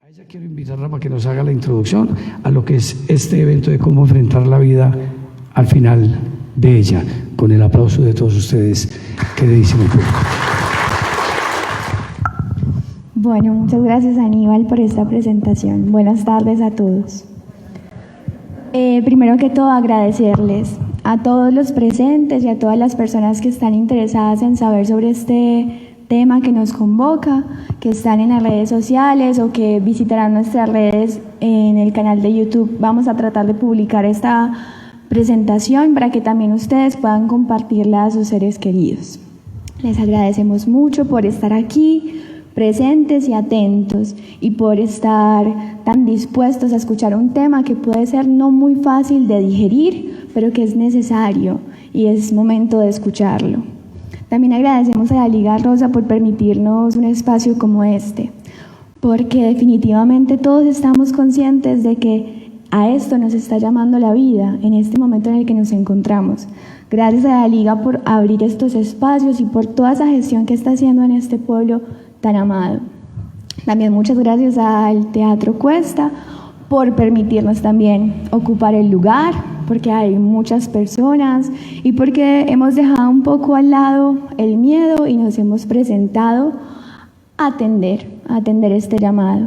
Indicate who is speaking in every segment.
Speaker 1: A ella quiero invitarla para que nos haga la introducción a lo que es este evento de cómo enfrentar la vida al final de ella, con el aplauso de todos ustedes, queridísimo público.
Speaker 2: Bueno, muchas gracias Aníbal por esta presentación. Buenas tardes a todos. Primero que todo agradecerles a todos los presentes y a todas las personas que están interesadas en saber sobre este tema que nos convoca, que están en las redes sociales o que visitarán nuestras redes en el canal de YouTube. Vamos a tratar de publicar esta presentación para que también ustedes puedan compartirla a sus seres queridos. Les agradecemos mucho por estar aquí, presentes y atentos, y por estar tan dispuestos a escuchar un tema que puede ser no muy fácil de digerir, pero que es necesario y es momento de escucharlo. También agradecemos a la Liga Rosa por permitirnos un espacio como este, porque definitivamente todos estamos conscientes de que a esto nos está llamando la vida en este momento en el que nos encontramos. Gracias a la Liga por abrir estos espacios y por toda esa gestión que está haciendo en este pueblo tan amado. También muchas gracias al Teatro Cuesta por permitirnos también ocupar el lugar, porque hay muchas personas y porque hemos dejado un poco al lado el miedo y nos hemos presentado a atender este llamado.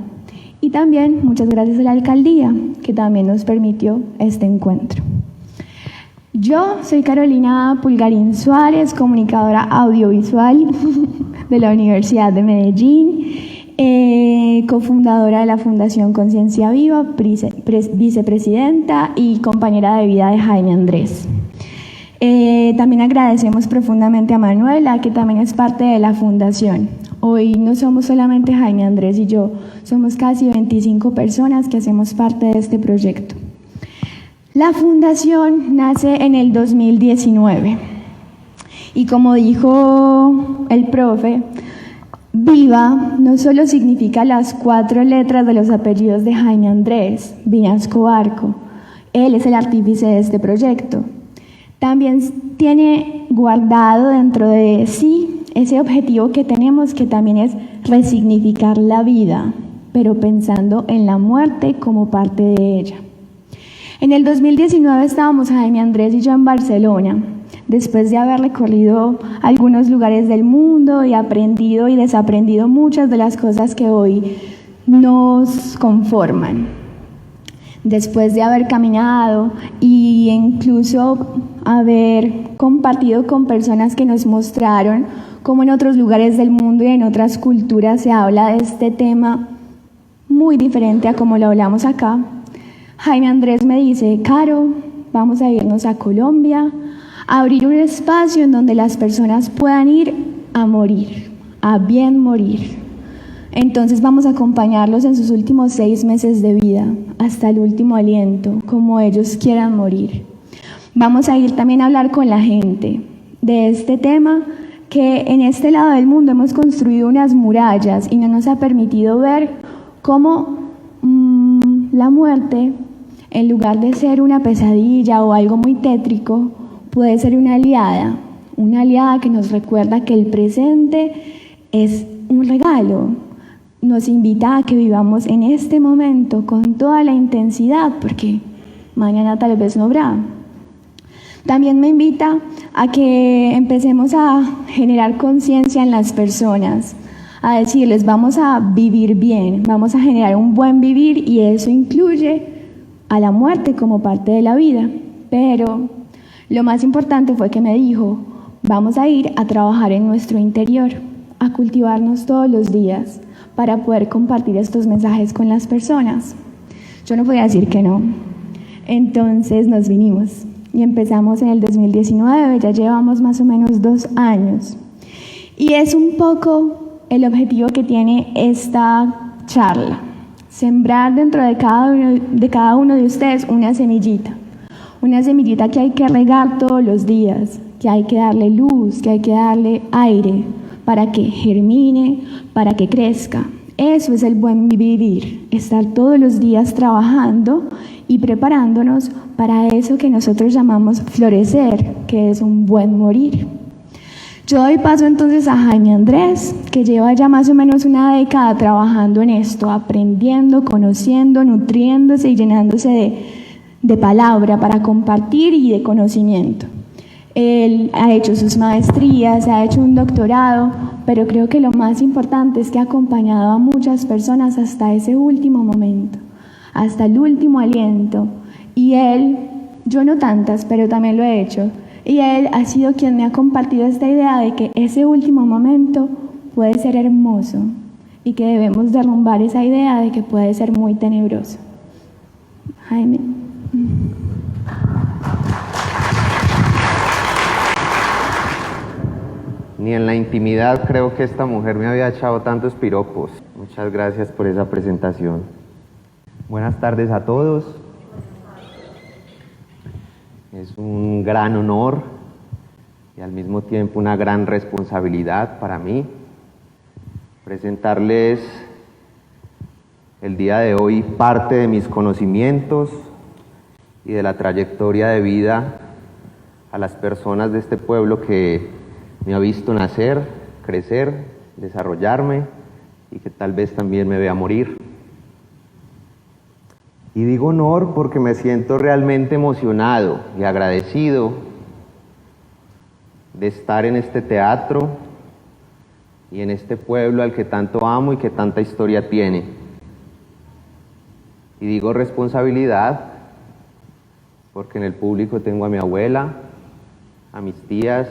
Speaker 2: Y también muchas gracias a la alcaldía, que también nos permitió este encuentro. Yo soy Carolina Pulgarín Suárez, comunicadora audiovisual de la Universidad de Medellín, cofundadora de la Fundación Conciencia Viva, vicepresidenta y compañera de vida de Jaime Andrés. También agradecemos profundamente a Manuela, que también es parte de la fundación. Hoy no somos solamente Jaime Andrés y yo, somos casi 25 personas que hacemos parte de este proyecto. La fundación nace en el 2019 y, como dijo el profe, Viva no solo significa las 4 letras de los apellidos de Jaime Andrés Viñasco Barco. Él es el artífice de este proyecto. También tiene guardado dentro de sí ese objetivo que tenemos, que también es resignificar la vida, pero pensando en la muerte como parte de ella. En el 2019 estábamos Jaime Andrés y yo en Barcelona, después de haber recorrido algunos lugares del mundo y aprendido y desaprendido muchas de las cosas que hoy nos conforman. Después de haber caminado e incluso haber compartido con personas que nos mostraron cómo en otros lugares del mundo y en otras culturas se habla de este tema muy diferente a como lo hablamos acá, Jaime Andrés me dice: Caro, vamos a irnos a Colombia, a abrir un espacio en donde las personas puedan ir a morir, a bien morir. Entonces vamos a acompañarlos en sus últimos 6 meses de vida, hasta el último aliento, como ellos quieran morir. Vamos a ir también a hablar con la gente de este tema, que en este lado del mundo hemos construido unas murallas y no nos ha permitido ver cómo la muerte, en lugar de ser una pesadilla o algo muy tétrico, puede ser una aliada que nos recuerda que el presente es un regalo. Nos invita a que vivamos en este momento con toda la intensidad, porque mañana tal vez no habrá. También me invita a que empecemos a generar conciencia en las personas, a decirles: vamos a vivir bien, vamos a generar un buen vivir, y eso incluye a la muerte como parte de la vida. Pero lo más importante fue que me dijo: vamos a ir a trabajar en nuestro interior, a cultivarnos todos los días para poder compartir estos mensajes con las personas. Yo no podía decir que no. Entonces nos vinimos y empezamos en el 2019, ya llevamos más o menos 2 años. Y es un poco el objetivo que tiene esta charla: sembrar dentro de cada uno de ustedes una semillita que hay que regar todos los días, que hay que darle luz, que hay que darle aire para que germine, para que crezca. Eso es el buen vivir, estar todos los días trabajando y preparándonos para eso que nosotros llamamos florecer, que es un buen morir. Yo doy paso entonces a Jaime Andrés, que lleva ya más o menos una década trabajando en esto, aprendiendo, conociendo, nutriéndose y llenándose de palabra para compartir y de conocimiento. Él ha hecho sus maestrías, ha hecho un doctorado, pero creo que lo más importante es que ha acompañado a muchas personas hasta ese último momento, hasta el último aliento. Y él, yo no tantas, pero también lo he hecho, y él ha sido quien me ha compartido esta idea de que ese último momento puede ser hermoso y que debemos derrumbar esa idea de que puede ser muy tenebroso. Jaime.
Speaker 3: Ni en la intimidad creo que esta mujer me había echado tantos piropos. Muchas gracias por esa presentación. Buenas tardes a todos. Es un gran honor y al mismo tiempo una gran responsabilidad para mí presentarles el día de hoy parte de mis conocimientos y de la trayectoria de vida a las personas de este pueblo que me ha visto nacer, crecer, desarrollarme y que tal vez también me vea morir. Y digo honor porque me siento realmente emocionado y agradecido de estar en este teatro y en este pueblo al que tanto amo y que tanta historia tiene. Y digo responsabilidad porque en el público tengo a mi abuela, a mis tías,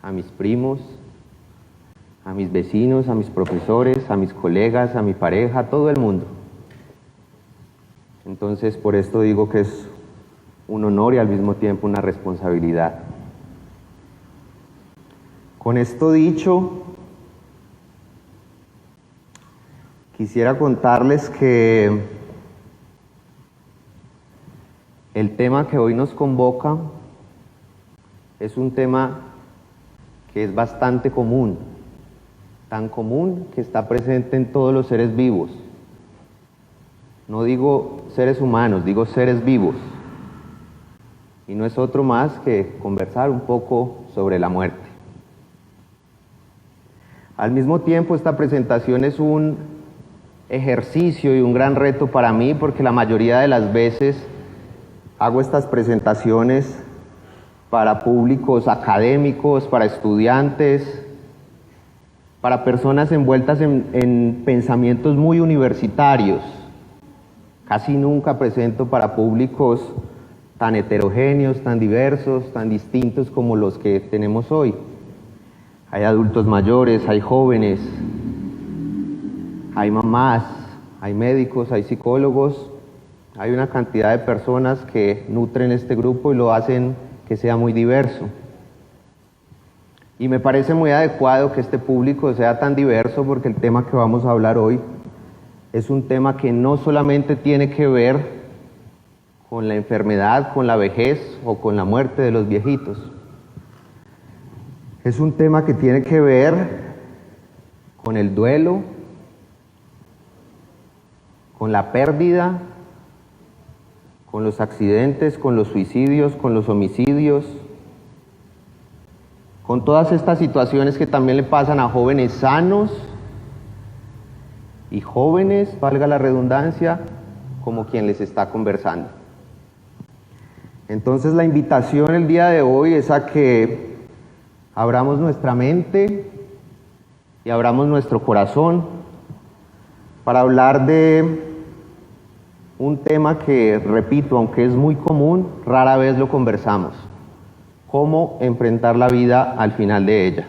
Speaker 3: a mis primos, a mis vecinos, a mis profesores, a mis colegas, a mi pareja, a todo el mundo. Entonces, por esto digo que es un honor y al mismo tiempo una responsabilidad. Con esto dicho, quisiera contarles que el tema que hoy nos convoca es un tema que es bastante común, tan común que está presente en todos los seres vivos. No digo seres humanos, digo seres vivos. Y no es otro más que conversar un poco sobre la muerte. Al mismo tiempo, esta presentación es un ejercicio y un gran reto para mí, porque la mayoría de las veces hago estas presentaciones para públicos académicos, para estudiantes, para personas envueltas en pensamientos muy universitarios. Casi nunca presento para públicos tan heterogéneos, tan diversos, tan distintos como los que tenemos hoy. Hay adultos mayores, hay jóvenes, hay mamás, hay médicos, hay psicólogos, hay una cantidad de personas que nutren este grupo y lo hacen que sea muy diverso. Y me parece muy adecuado que este público sea tan diverso porque el tema que vamos a hablar hoy es un tema que no solamente tiene que ver con la enfermedad, con la vejez o con la muerte de los viejitos. Es un tema que tiene que ver con el duelo, con la pérdida, con los accidentes, con los suicidios, con los homicidios, con todas estas situaciones que también le pasan a jóvenes sanos y jóvenes, valga la redundancia, como quien les está conversando. Entonces la invitación el día de hoy es a que abramos nuestra mente y abramos nuestro corazón para hablar de un tema que, repito, aunque es muy común, rara vez lo conversamos: cómo enfrentar la vida al final de ella.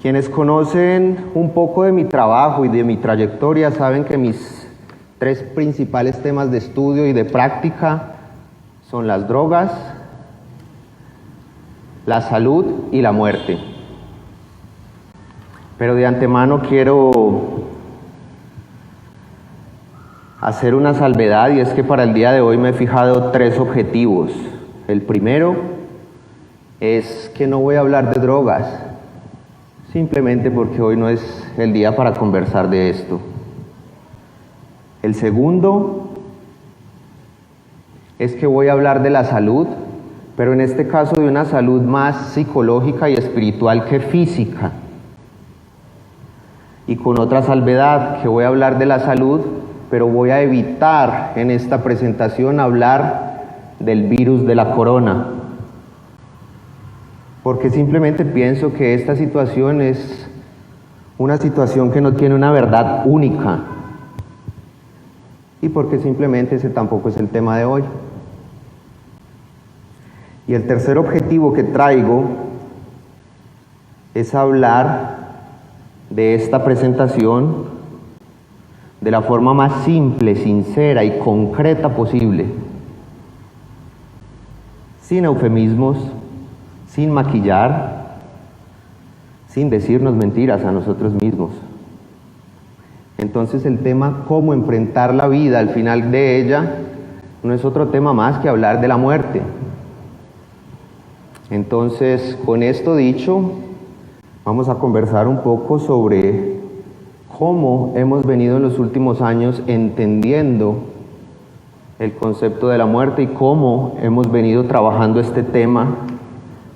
Speaker 3: Quienes conocen un poco de mi trabajo y de mi trayectoria saben que mis tres principales temas de estudio y de práctica son las drogas, la salud y la muerte. Pero de antemano quiero hacer una salvedad, y es que para el día de hoy me he fijado tres objetivos. El primero es que no voy a hablar de drogas, simplemente porque hoy no es el día para conversar de esto. El segundo es que voy a hablar de la salud, pero en este caso de una salud más psicológica y espiritual que física. Y con otra salvedad, que voy a hablar de la salud, pero voy a evitar en esta presentación hablar del virus de la corona, porque simplemente pienso que esta situación es una situación que no tiene una verdad única, y porque simplemente ese tampoco es el tema de hoy. Y el tercer objetivo que traigo es hablar de esta presentación de la forma más simple, sincera y concreta posible, sin eufemismos, sin maquillar, sin decirnos mentiras a nosotros mismos. Entonces el tema cómo enfrentar la vida al final de ella no es otro tema más que hablar de la muerte. Entonces, con esto dicho, vamos a conversar un poco sobre cómo hemos venido en los últimos años entendiendo el concepto de la muerte y cómo hemos venido trabajando este tema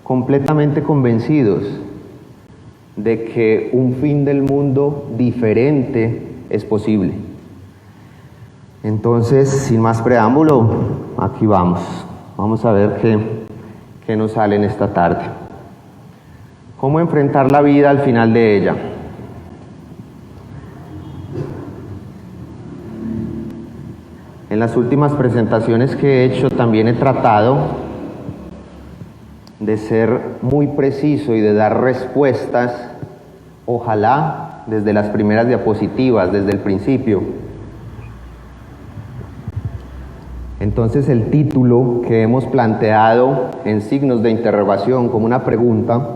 Speaker 3: completamente convencidos de que un fin del mundo diferente es posible. Entonces, sin más preámbulo, aquí vamos. Vamos a ver qué nos sale en esta tarde. ¿Cómo enfrentar la vida al final de ella? En las últimas presentaciones que he hecho también he tratado de ser muy preciso y de dar respuestas, ojalá desde las primeras diapositivas, desde el principio. Entonces el título que hemos planteado en signos de interrogación como una pregunta,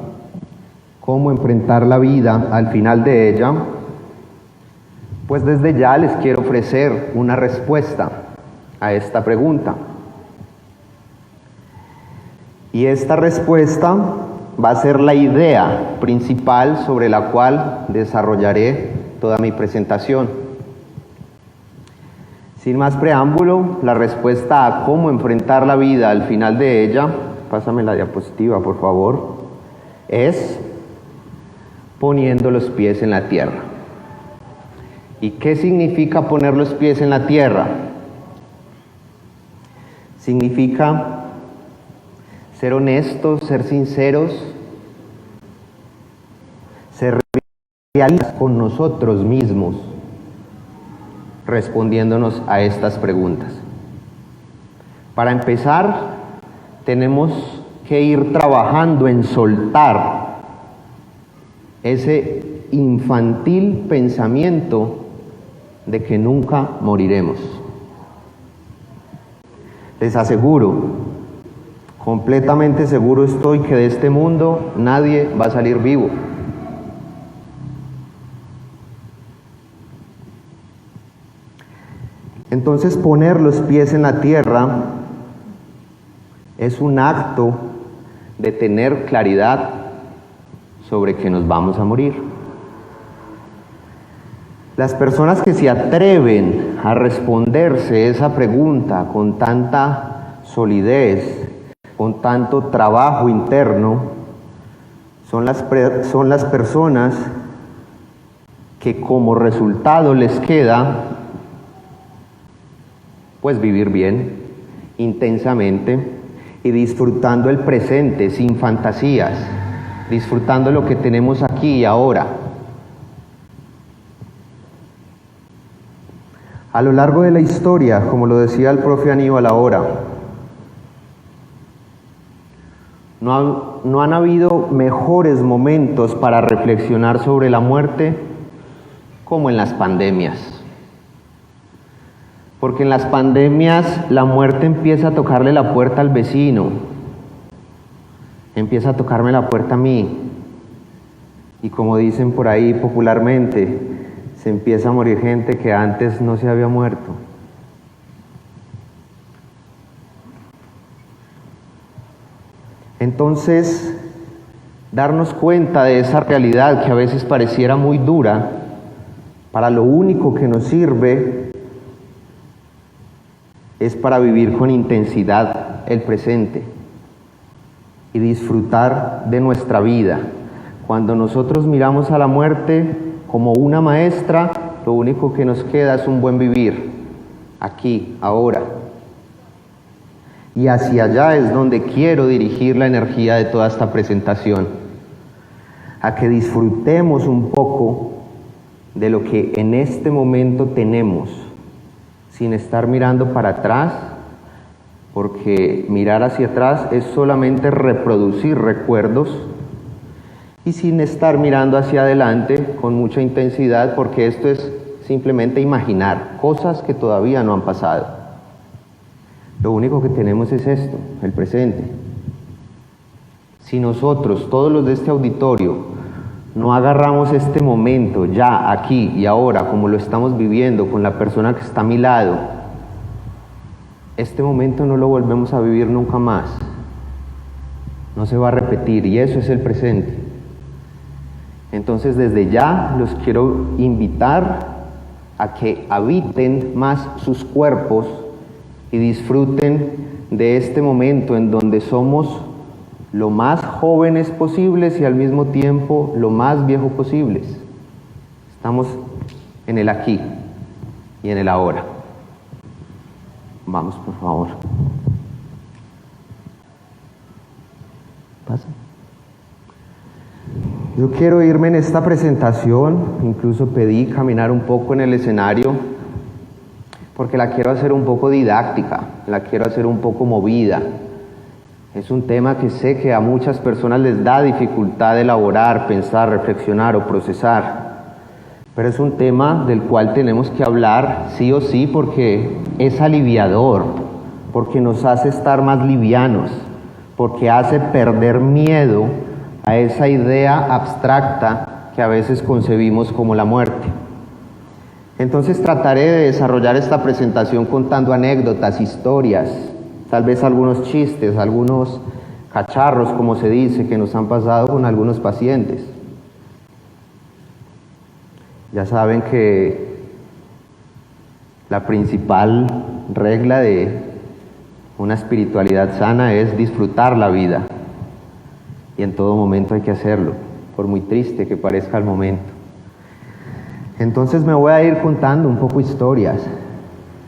Speaker 3: ¿cómo enfrentar la vida al final de ella? Pues desde ya les quiero ofrecer una respuesta a esta pregunta. Y esta respuesta va a ser la idea principal sobre la cual desarrollaré toda mi presentación. Sin más preámbulo, la respuesta a cómo enfrentar la vida al final de ella, pásame la diapositiva por favor, es poniendo los pies en la tierra. ¿Y qué significa poner los pies en la tierra? Significa ser honestos, ser sinceros, ser realistas con nosotros mismos, respondiéndonos a estas preguntas. Para empezar, tenemos que ir trabajando en soltar ese infantil pensamiento de que nunca moriremos. Les aseguro, completamente seguro estoy que de este mundo nadie va a salir vivo. Entonces, poner los pies en la tierra es un acto de tener claridad sobre que nos vamos a morir. Las personas que se atreven a responderse esa pregunta con tanta solidez, con tanto trabajo interno, son las personas que como resultado les queda pues vivir bien, intensamente y disfrutando el presente sin fantasías, disfrutando lo que tenemos aquí y ahora. A lo largo de la historia, como lo decía el profe Aníbal ahora, no han habido mejores momentos para reflexionar sobre la muerte como en las pandemias. Porque en las pandemias la muerte empieza a tocarle la puerta al vecino, empieza a tocarme la puerta a mí, y como dicen por ahí popularmente, se empieza a morir gente que antes no se había muerto. Entonces, darnos cuenta de esa realidad que a veces pareciera muy dura, para lo único que nos sirve es para vivir con intensidad el presente, y disfrutar de nuestra vida. Cuando nosotros miramos a la muerte como una maestra, lo único que nos queda es un buen vivir, aquí, ahora. Y hacia allá es donde quiero dirigir la energía de toda esta presentación, a que disfrutemos un poco de lo que en este momento tenemos, sin estar mirando para atrás, porque mirar hacia atrás es solamente reproducir recuerdos, y sin estar mirando hacia adelante con mucha intensidad, porque esto es simplemente imaginar cosas que todavía no han pasado. Lo único que tenemos es esto, el presente. Si nosotros, todos los de este auditorio, no agarramos este momento ya, aquí y ahora, como lo estamos viviendo con la persona que está a mi lado, este momento no lo volvemos a vivir nunca más. No se va a repetir, y eso es el presente. Entonces, desde ya los quiero invitar a que habiten más sus cuerpos y disfruten de este momento en donde somos lo más jóvenes posibles y al mismo tiempo lo más viejos posibles. Estamos en el aquí y en el ahora. Vamos, por favor. Pasa. Yo quiero irme en esta presentación, incluso pedí caminar un poco en el escenario, porque la quiero hacer un poco didáctica, la quiero hacer un poco movida. Es un tema que sé que a muchas personas les da dificultad elaborar, pensar, reflexionar o procesar, pero es un tema del cual tenemos que hablar sí o sí, porque es aliviador, porque nos hace estar más livianos, porque hace perder miedo a esa idea abstracta que a veces concebimos como la muerte. Entonces trataré de desarrollar esta presentación contando anécdotas, historias, tal vez algunos chistes, algunos cacharros, como se dice, que nos han pasado con algunos pacientes. Ya saben que la principal regla de una espiritualidad sana es disfrutar la vida. Y en todo momento hay que hacerlo, por muy triste que parezca el momento. Entonces me voy a ir contando un poco historias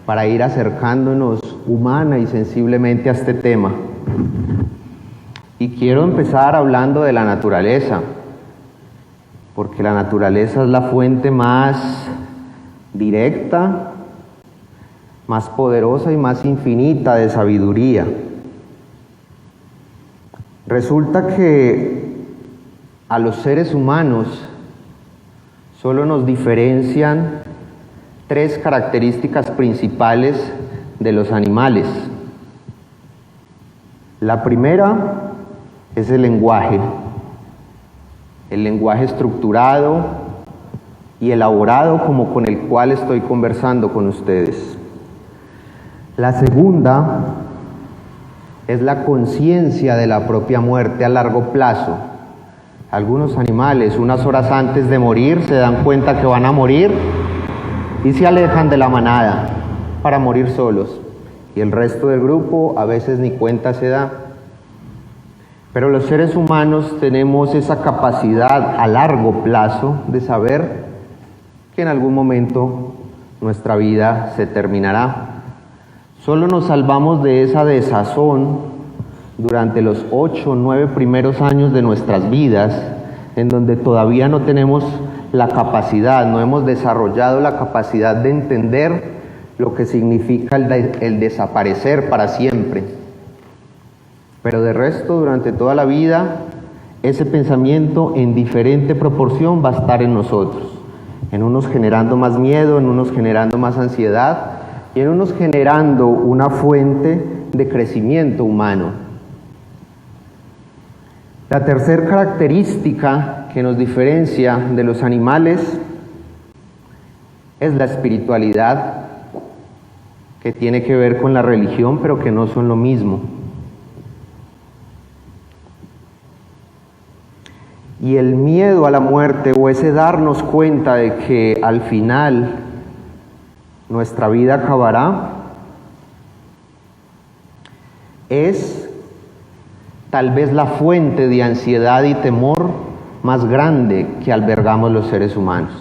Speaker 3: para ir acercándonos humana y sensiblemente a este tema. Y quiero empezar hablando de la naturaleza, porque la naturaleza es la fuente más directa, más poderosa y más infinita de sabiduría. Resulta que a los seres humanos solo nos diferencian tres características principales de los animales. La primera es el lenguaje estructurado y elaborado como con el cual estoy conversando con ustedes. La segunda es la conciencia de la propia muerte a largo plazo. Algunos animales, unas horas antes de morir, se dan cuenta que van a morir y se alejan de la manada para morir solos. Y el resto del grupo a veces ni cuenta se da. Pero los seres humanos tenemos esa capacidad a largo plazo de saber que en algún momento nuestra vida se terminará. Solo nos salvamos de esa desazón durante los 8 o 9 primeros años de nuestras vidas, en donde todavía no tenemos la capacidad, no hemos desarrollado la capacidad de entender lo que significa el desaparecer para siempre. Pero de resto, durante toda la vida, ese pensamiento en diferente proporción va a estar en nosotros. En unos generando más miedo, en unos generando más ansiedad, y en unos generando una fuente de crecimiento humano. La tercera característica que nos diferencia de los animales es la espiritualidad, que tiene que ver con la religión, pero que no son lo mismo. Y el miedo a la muerte, o ese darnos cuenta de que al final nuestra vida acabará, es tal vez la fuente de ansiedad y temor más grande que albergamos los seres humanos.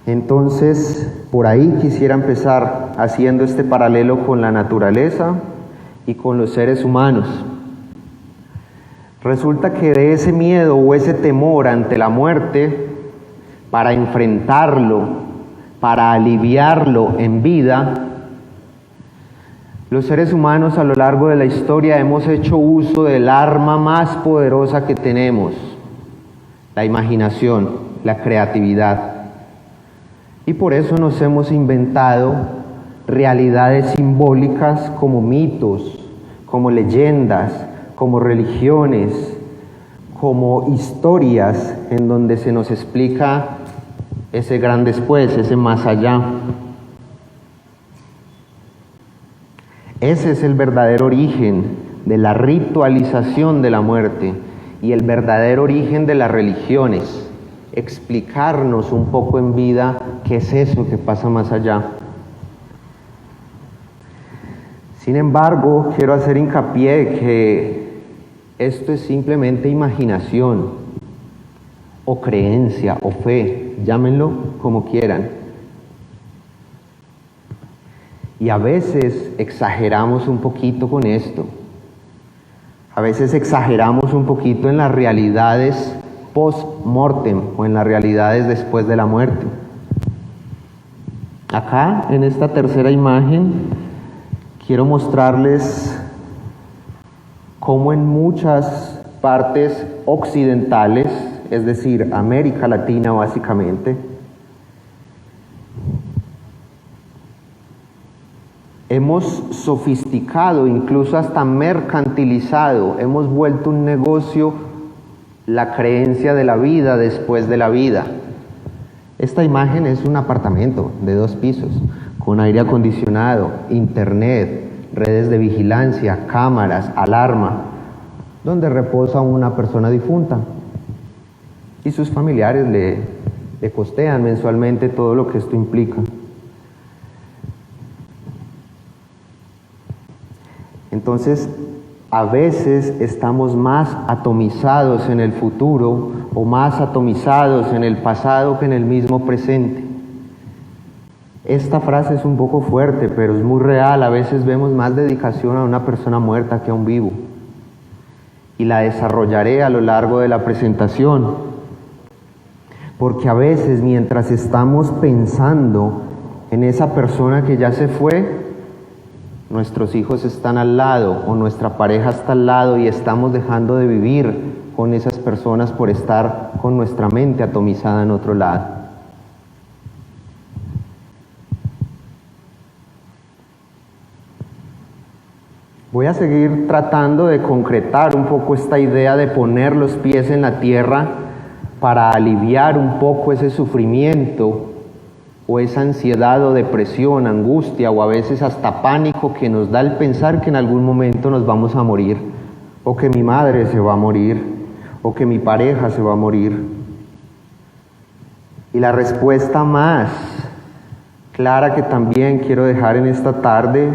Speaker 3: Entonces, por ahí quisiera empezar haciendo este paralelo con la naturaleza y con los seres humanos. Resulta que de ese miedo o ese temor ante la muerte, para enfrentarlo, para aliviarlo en vida, los seres humanos a lo largo de la historia hemos hecho uso del arma más poderosa que tenemos, la imaginación, la creatividad. Y por eso nos hemos inventado realidades simbólicas como mitos, como leyendas, como religiones, como historias en donde se nos explica ese gran después, ese más allá. Ese es el verdadero origen de la ritualización de la muerte y el verdadero origen de las religiones. Explicarnos un poco en vida qué es eso que pasa más allá. Sin embargo, quiero hacer hincapié que esto es simplemente imaginación, o creencia, o fe, llámenlo como quieran. Y a veces exageramos un poquito con esto. A veces exageramos un poquito en las realidades post-mortem o en las realidades después de la muerte. Acá, en esta tercera imagen, quiero mostrarles cómo en muchas partes occidentales, es decir, América Latina básicamente, hemos sofisticado, incluso hasta mercantilizado, hemos vuelto un negocio la creencia de la vida después de la vida. Esta imagen es un apartamento de 2 pisos, con aire acondicionado, internet, redes de vigilancia, cámaras, alarma, donde reposa una persona difunta. Y sus familiares le costean mensualmente todo lo que esto implica. Entonces, a veces estamos más atomizados en el futuro o más atomizados en el pasado que en el mismo presente. Esta frase es un poco fuerte, pero es muy real. A veces vemos más dedicación a una persona muerta que a un vivo. Y la desarrollaré a lo largo de la presentación. Porque a veces, mientras estamos pensando en esa persona que ya se fue, nuestros hijos están al lado o nuestra pareja está al lado y estamos dejando de vivir con esas personas por estar con nuestra mente atomizada en otro lado. Voy a seguir tratando de concretar un poco esta idea de poner los pies en la tierra para aliviar un poco ese sufrimiento o esa ansiedad o depresión, angustia o a veces hasta pánico que nos da el pensar que en algún momento nos vamos a morir, o que mi madre se va a morir, o que mi pareja se va a morir. Y la respuesta más clara que también quiero dejar en esta tarde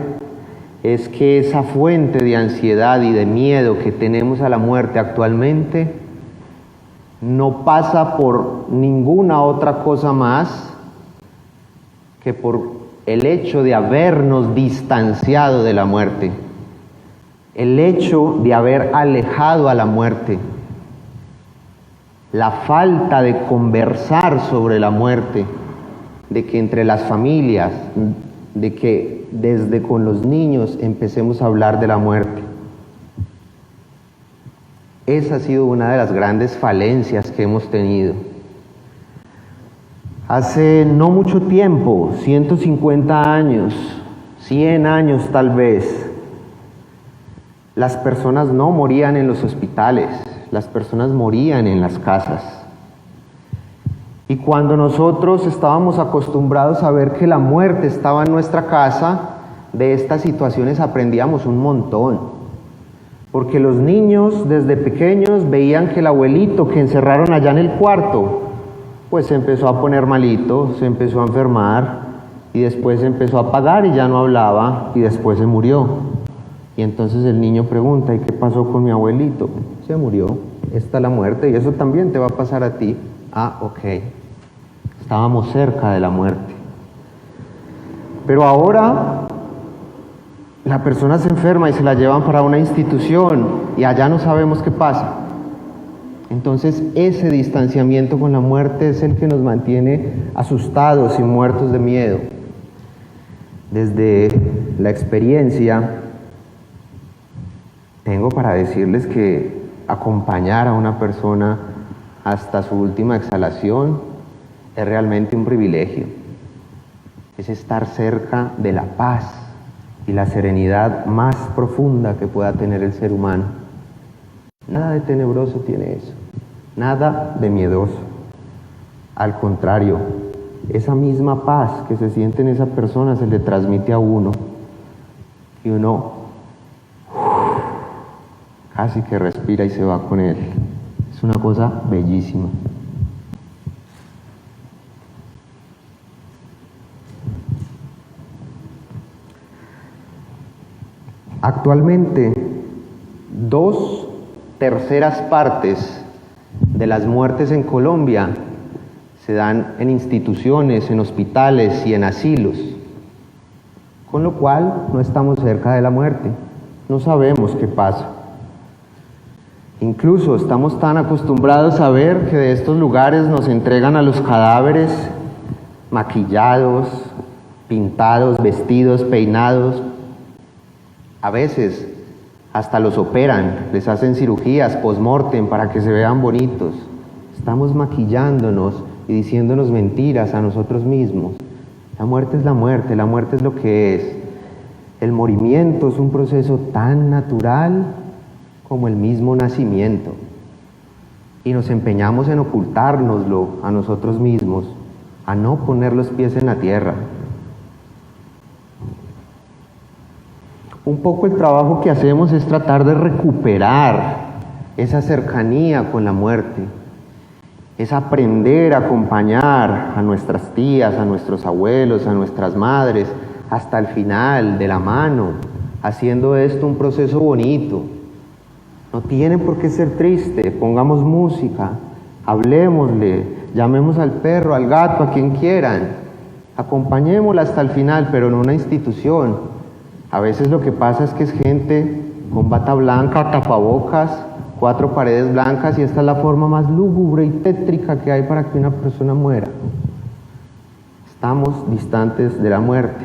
Speaker 3: es que esa fuente de ansiedad y de miedo que tenemos a la muerte actualmente no pasa por ninguna otra cosa más que por el hecho de habernos distanciado de la muerte, el hecho de haber alejado a la muerte, la falta de conversar sobre la muerte, de que entre las familias, de que desde con los niños empecemos a hablar de la muerte. Esa ha sido una de las grandes falencias que hemos tenido. Hace no mucho tiempo, 150 años, 100 años tal vez, las personas no morían en los hospitales, las personas morían en las casas. Y cuando nosotros estábamos acostumbrados a ver que la muerte estaba en nuestra casa, de estas situaciones aprendíamos un montón. Porque los niños desde pequeños veían que el abuelito que encerraron allá en el cuarto, pues se empezó a poner malito, se empezó a enfermar y después se empezó a apagar y ya no hablaba y después se murió. Y entonces el niño pregunta, ¿y qué pasó con mi abuelito? Se murió, esta es la muerte y eso también te va a pasar a ti. Ah, ok, estábamos cerca de la muerte. Pero ahora la persona se enferma y se la llevan para una institución y allá no sabemos qué pasa. Entonces ese distanciamiento con la muerte es el que nos mantiene asustados y muertos de miedo. Desde la experiencia tengo para decirles que acompañar a una persona hasta su última exhalación es realmente un privilegio. Es estar cerca de la paz y la serenidad más profunda que pueda tener el ser humano. Nada de tenebroso tiene eso, nada de miedoso. Al contrario, esa misma paz que se siente en esa persona se le transmite a uno y uno casi que respira y se va con él. Es una cosa bellísima. Actualmente, 2/3 partes de las muertes en Colombia se dan en instituciones, en hospitales y en asilos, con lo cual no estamos cerca de la muerte, no sabemos qué pasa. Incluso estamos tan acostumbrados a ver que de estos lugares nos entregan a los cadáveres maquillados, pintados, vestidos, peinados. A veces hasta los operan, les hacen cirugías post-mortem para que se vean bonitos. Estamos maquillándonos y diciéndonos mentiras a nosotros mismos. La muerte es lo que es. El morirmiento es un proceso tan natural como el mismo nacimiento. Y nos empeñamos en ocultárnoslo a nosotros mismos, a no poner los pies en la tierra. Un poco el trabajo que hacemos es tratar de recuperar esa cercanía con la muerte, es aprender a acompañar a nuestras tías, a nuestros abuelos, a nuestras madres, hasta el final, de la mano, haciendo esto un proceso bonito. No tiene por qué ser triste, pongamos música, hablemosle, llamemos al perro, al gato, a quien quieran, acompañémosla hasta el final, pero en una institución. A veces lo que pasa es que es gente con bata blanca, tapabocas, 4 paredes blancas y esta es la forma más lúgubre y tétrica que hay para que una persona muera. Estamos distantes de la muerte.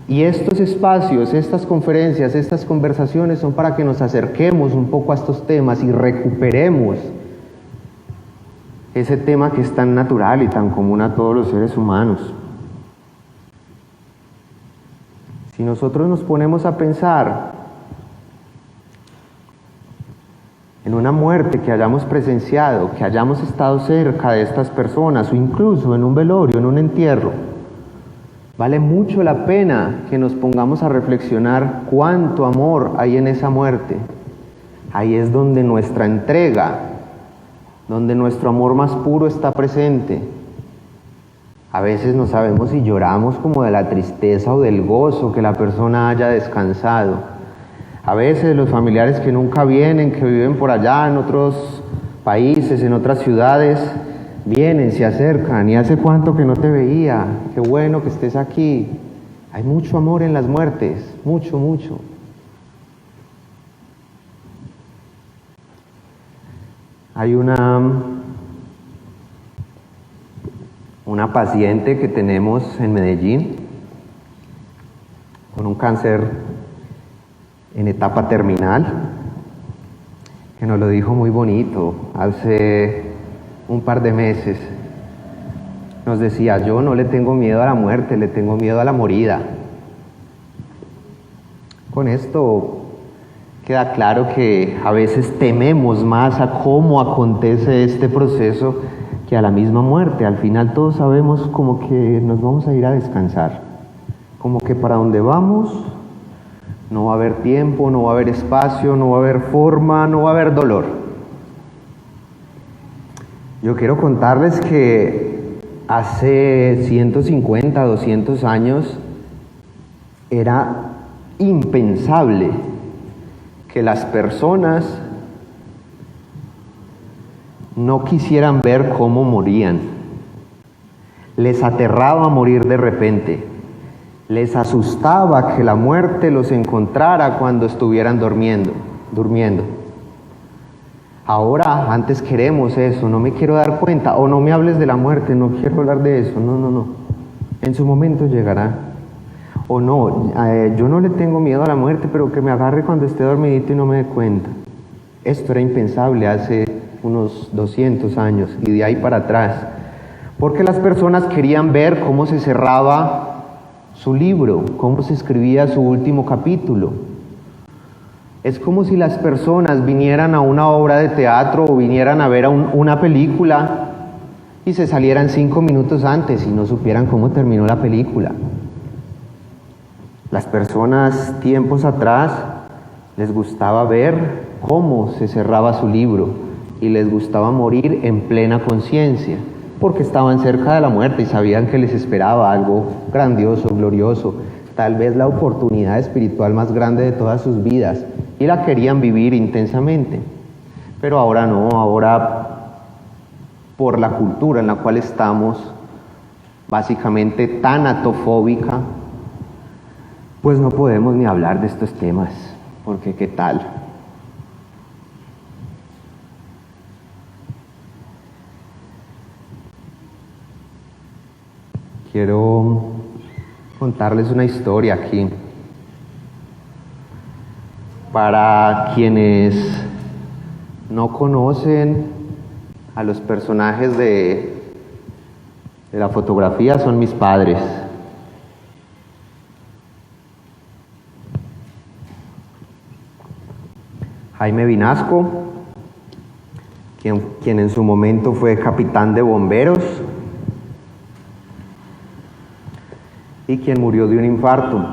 Speaker 3: Y estos espacios, estas conferencias, estas conversaciones son para que nos acerquemos un poco a estos temas y recuperemos ese tema que es tan natural y tan común a todos los seres humanos. Si nosotros nos ponemos a pensar en una muerte que hayamos presenciado, que hayamos estado cerca de estas personas o incluso en un velorio, en un entierro, vale mucho la pena que nos pongamos a reflexionar cuánto amor hay en esa muerte. Ahí es donde nuestra entrega, donde nuestro amor más puro está presente. A veces no sabemos si lloramos como de la tristeza o del gozo que la persona haya descansado. A veces los familiares que nunca vienen, que viven por allá en otros países, en otras ciudades, vienen, se acercan y hace cuánto que no te veía, qué bueno que estés aquí. Hay mucho amor en las muertes, mucho, mucho. Hay una paciente que tenemos en Medellín con un cáncer en etapa terminal, que nos lo dijo muy bonito hace un par de meses. Nos decía, yo no le tengo miedo a la muerte, le tengo miedo a la morida. Con esto queda claro que a veces tememos más a cómo acontece este proceso que a la misma muerte. Al final todos sabemos como que nos vamos a ir a descansar, como que para donde vamos no va a haber tiempo, no va a haber espacio, no va a haber forma, no va a haber dolor. Yo quiero contarles que hace 150, 200 años era impensable que las personas no quisieran ver cómo morían. Les aterraba morir de repente. Les asustaba que la muerte los encontrara cuando estuvieran durmiendo. Ahora, antes queremos eso, no me quiero dar cuenta, o no me hables de la muerte, no quiero hablar de eso, no. En su momento llegará. O no, yo no le tengo miedo a la muerte, pero que me agarre cuando esté dormidito y no me dé cuenta. Esto era impensable hace unos 200 años y de ahí para atrás. Porque las personas querían ver cómo se cerraba su libro, cómo se escribía su último capítulo. Es como si las personas vinieran a una obra de teatro o vinieran a ver una película y se salieran 5 minutos antes y no supieran cómo terminó la película. Las personas tiempos atrás les gustaba ver cómo se cerraba su libro y les gustaba morir en plena conciencia, porque estaban cerca de la muerte y sabían que les esperaba algo grandioso, glorioso, tal vez la oportunidad espiritual más grande de todas sus vidas, y la querían vivir intensamente. Pero ahora no, ahora por la cultura en la cual estamos, básicamente tan atofóbica, pues no podemos ni hablar de estos temas, porque ¿qué tal? Quiero contarles una historia aquí. Para quienes no conocen a los personajes de la fotografía, son mis padres. Jaime Vinasco, quien en su momento fue capitán de bomberos y quien murió de un infarto.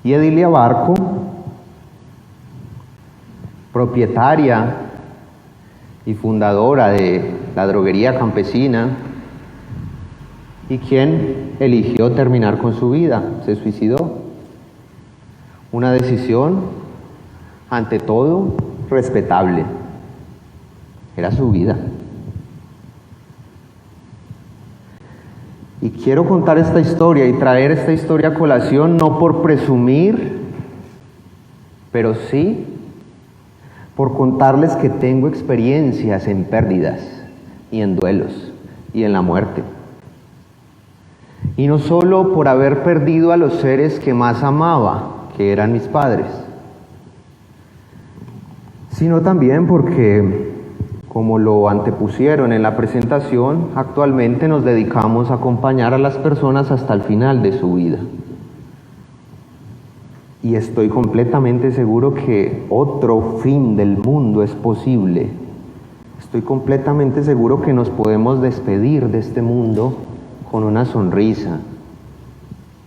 Speaker 3: Y Edilia Barco, propietaria y fundadora de la droguería campesina, y quien eligió terminar con su vida, se suicidó. Una decisión, ante todo, respetable. Era su vida. Y quiero contar esta historia y traer esta historia a colación, no por presumir, pero sí por contarles que tengo experiencias en pérdidas y en duelos y en la muerte. Y no solo por haber perdido a los seres que más amaba, que eran mis padres, sino también porque, como lo antepusieron en la presentación, actualmente nos dedicamos a acompañar a las personas hasta el final de su vida. Y estoy completamente seguro que otro fin del mundo es posible. Estoy completamente seguro que nos podemos despedir de este mundo con una sonrisa,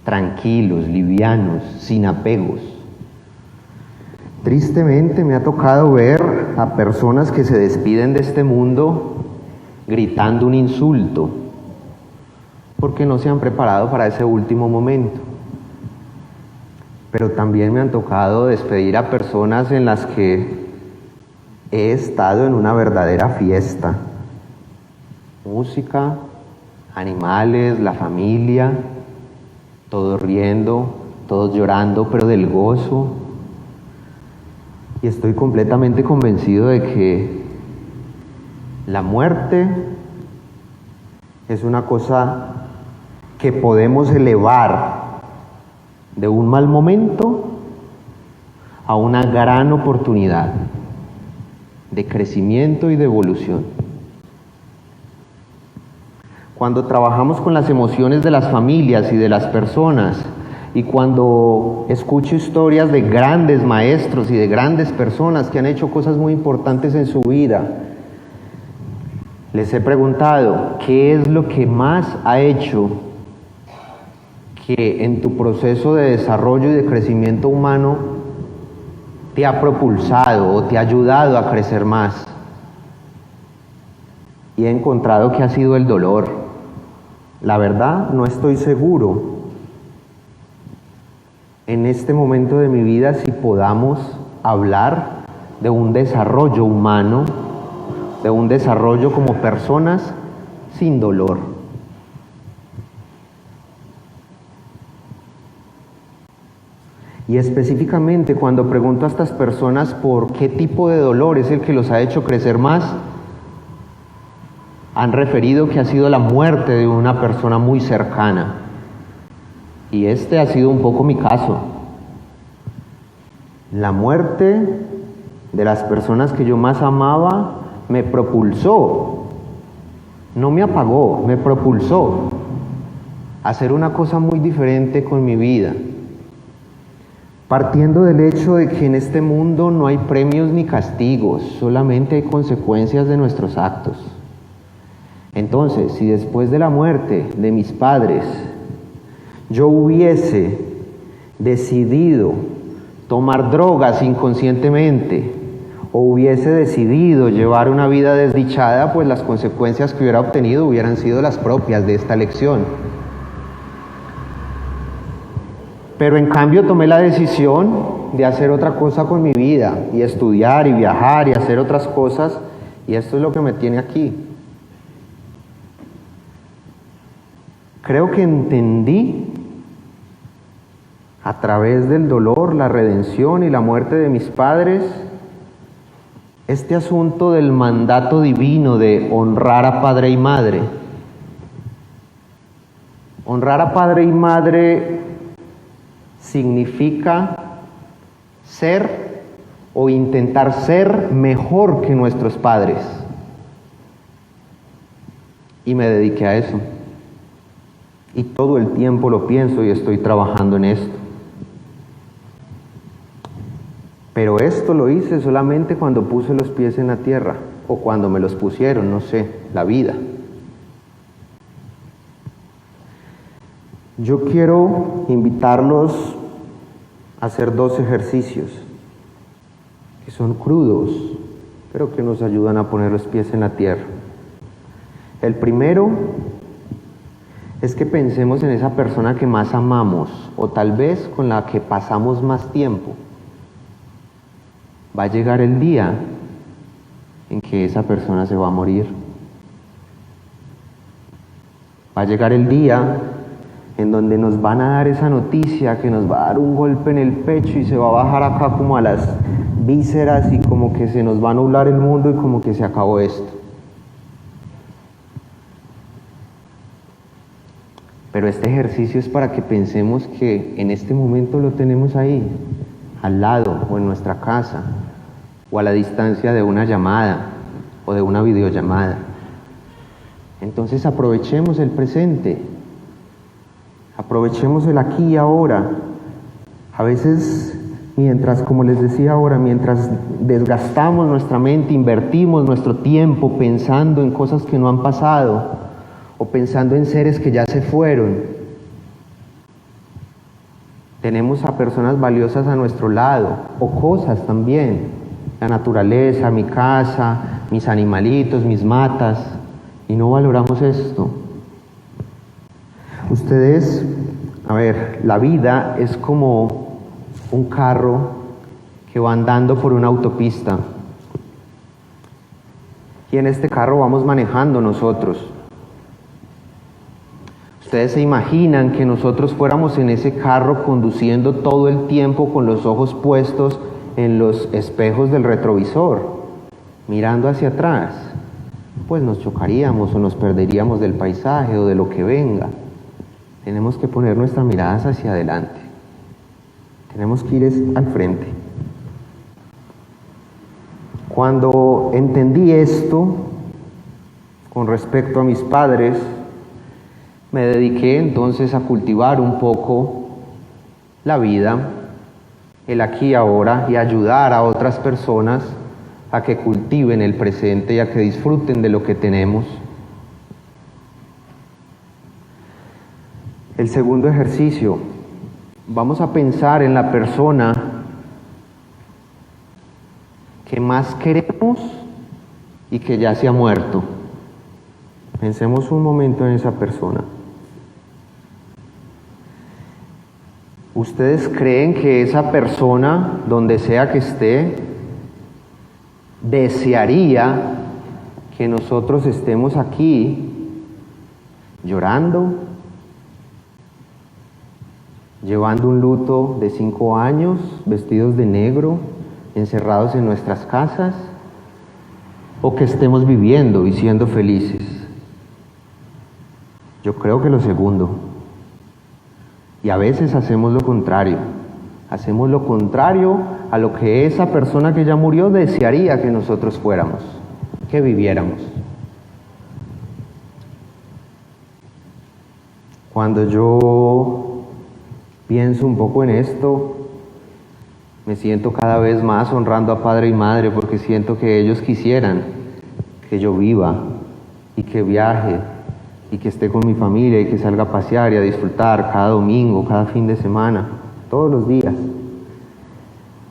Speaker 3: tranquilos, livianos, sin apegos. Tristemente me ha tocado ver a personas que se despiden de este mundo gritando un insulto, porque no se han preparado para ese último momento. Pero también me han tocado despedir a personas en las que he estado en una verdadera fiesta. Música, animales, la familia, todos riendo, todos llorando, pero del gozo. Y estoy completamente convencido de que la muerte es una cosa que podemos elevar de un mal momento a una gran oportunidad de crecimiento y de evolución. Cuando trabajamos con las emociones de las familias y de las personas, y cuando escucho historias de grandes maestros y de grandes personas que han hecho cosas muy importantes en su vida, les he preguntado, ¿qué es lo que más ha hecho que en tu proceso de desarrollo y de crecimiento humano te ha propulsado o te ha ayudado a crecer más? Y he encontrado que ha sido el dolor. La verdad, no estoy seguro en este momento de mi vida si podamos hablar de un desarrollo humano, de un desarrollo como personas sin dolor. Y específicamente cuando pregunto a estas personas por qué tipo de dolor es el que los ha hecho crecer más, han referido que ha sido la muerte de una persona muy cercana. Y este ha sido un poco mi caso. La muerte de las personas que yo más amaba me propulsó, no me apagó, me propulsó a hacer una cosa muy diferente con mi vida. Partiendo del hecho de que en este mundo no hay premios ni castigos, solamente hay consecuencias de nuestros actos. Entonces, si después de la muerte de mis padres yo hubiese decidido tomar drogas inconscientemente o hubiese decidido llevar una vida desdichada, pues las consecuencias que hubiera obtenido hubieran sido las propias de esta elección. Pero en cambio tomé la decisión de hacer otra cosa con mi vida y estudiar y viajar y hacer otras cosas, y esto es lo que me tiene aquí. Creo que entendí a través del dolor, la redención y la muerte de mis padres este asunto del mandato divino de honrar a padre y madre. Honrar a padre y madre significa ser o intentar ser mejor que nuestros padres. Y me dediqué a eso. Y todo el tiempo lo pienso y estoy trabajando en esto. Pero esto lo hice solamente cuando puse los pies en la tierra, o cuando me los pusieron, no sé, la vida. Yo quiero invitarlos a hacer 2 ejercicios que son crudos, pero que nos ayudan a poner los pies en la tierra. El primero es que pensemos en esa persona que más amamos, o tal vez con la que pasamos más tiempo. Va a llegar el día en que esa persona se va a morir. Va a llegar el día en donde nos van a dar esa noticia que nos va a dar un golpe en el pecho y se va a bajar acá como a las vísceras y como que se nos va a nublar el mundo y como que se acabó esto. Pero este ejercicio es para que pensemos que en este momento lo tenemos ahí, al lado o en nuestra casa, o a la distancia de una llamada o de una videollamada. Entonces aprovechemos el presente, aprovechemos el aquí y ahora. A veces, mientras, como les decía ahora, mientras desgastamos nuestra mente, invertimos nuestro tiempo pensando en cosas que no han pasado, o pensando en seres que ya se fueron, tenemos a personas valiosas a nuestro lado, o cosas también, la naturaleza, mi casa, mis animalitos, mis matas, y no valoramos esto. Ustedes, a ver, la vida es como un carro que va andando por una autopista, y en este carro vamos manejando nosotros. Ustedes se imaginan que nosotros fuéramos en ese carro conduciendo todo el tiempo con los ojos puestos en los espejos del retrovisor, mirando hacia atrás. Pues nos chocaríamos o nos perderíamos del paisaje o de lo que venga. Tenemos que poner nuestras miradas hacia adelante. Tenemos que ir al frente. Cuando entendí esto con respecto a mis padres, me dediqué entonces a cultivar un poco la vida, el aquí y ahora, y ayudar a otras personas a que cultiven el presente y a que disfruten de lo que tenemos. El segundo ejercicio, vamos a pensar en la persona que más queremos y que ya se ha muerto. Pensemos un momento en esa persona. ¿ustedes creen que esa persona, donde sea que esté, desearía que nosotros estemos aquí llorando, llevando un luto de 5 años, vestidos de negro, encerrados en nuestras casas, o que estemos viviendo y siendo felices? Yo creo que lo segundo. Y a veces hacemos lo contrario. Hacemos lo contrario a lo que esa persona que ya murió desearía que nosotros fuéramos, que viviéramos. Cuando yo pienso un poco en esto, me siento cada vez más honrando a padre y madre, porque siento que ellos quisieran que yo viva y que viaje y que esté con mi familia y que salga a pasear y a disfrutar cada domingo, cada fin de semana, todos los días.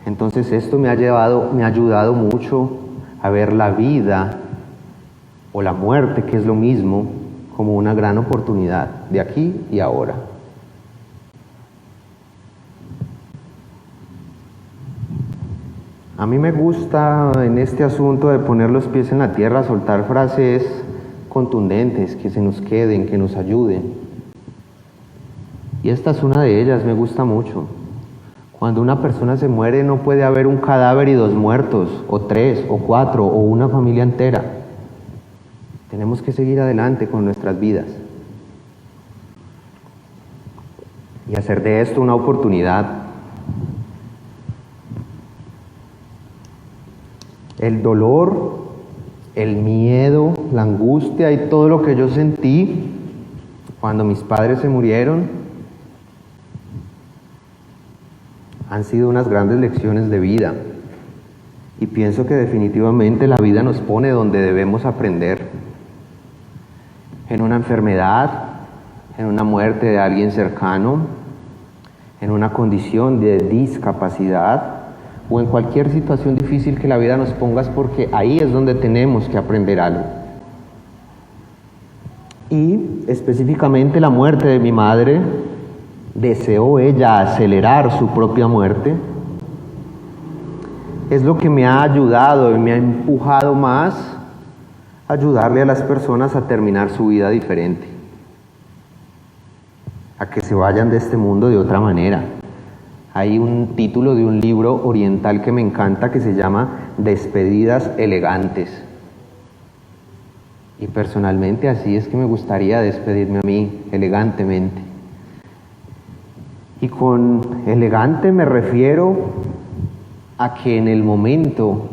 Speaker 3: Entonces esto me ha ayudado mucho a ver la vida o la muerte, que es lo mismo, como una gran oportunidad de aquí y ahora. A mí me gusta en este asunto de poner los pies en la tierra, soltar frases contundentes, que se nos queden, que nos ayuden. Y esta es una de ellas, me gusta mucho. Cuando una persona se muere no puede haber un cadáver y 2 muertos, o 3, o 4, o una familia entera. Tenemos que seguir adelante con nuestras vidas. Y hacer de esto una oportunidad. El dolor, el miedo, la angustia y todo lo que yo sentí cuando mis padres se murieron han sido unas grandes lecciones de vida. Y pienso que definitivamente la vida nos pone donde debemos aprender. En una enfermedad, en una muerte de alguien cercano, en una condición de discapacidad, o en cualquier situación difícil que la vida nos ponga, porque ahí es donde tenemos que aprender algo. Y específicamente la muerte de mi madre, deseó ella acelerar su propia muerte, es lo que me ha ayudado y me ha empujado más a ayudarle a las personas a terminar su vida diferente, a que se vayan de este mundo de otra manera. Hay un título de un libro oriental que me encanta que se llama Despedidas elegantes. Y personalmente así es que me gustaría despedirme a mí, elegantemente. Y con elegante me refiero a que en el momento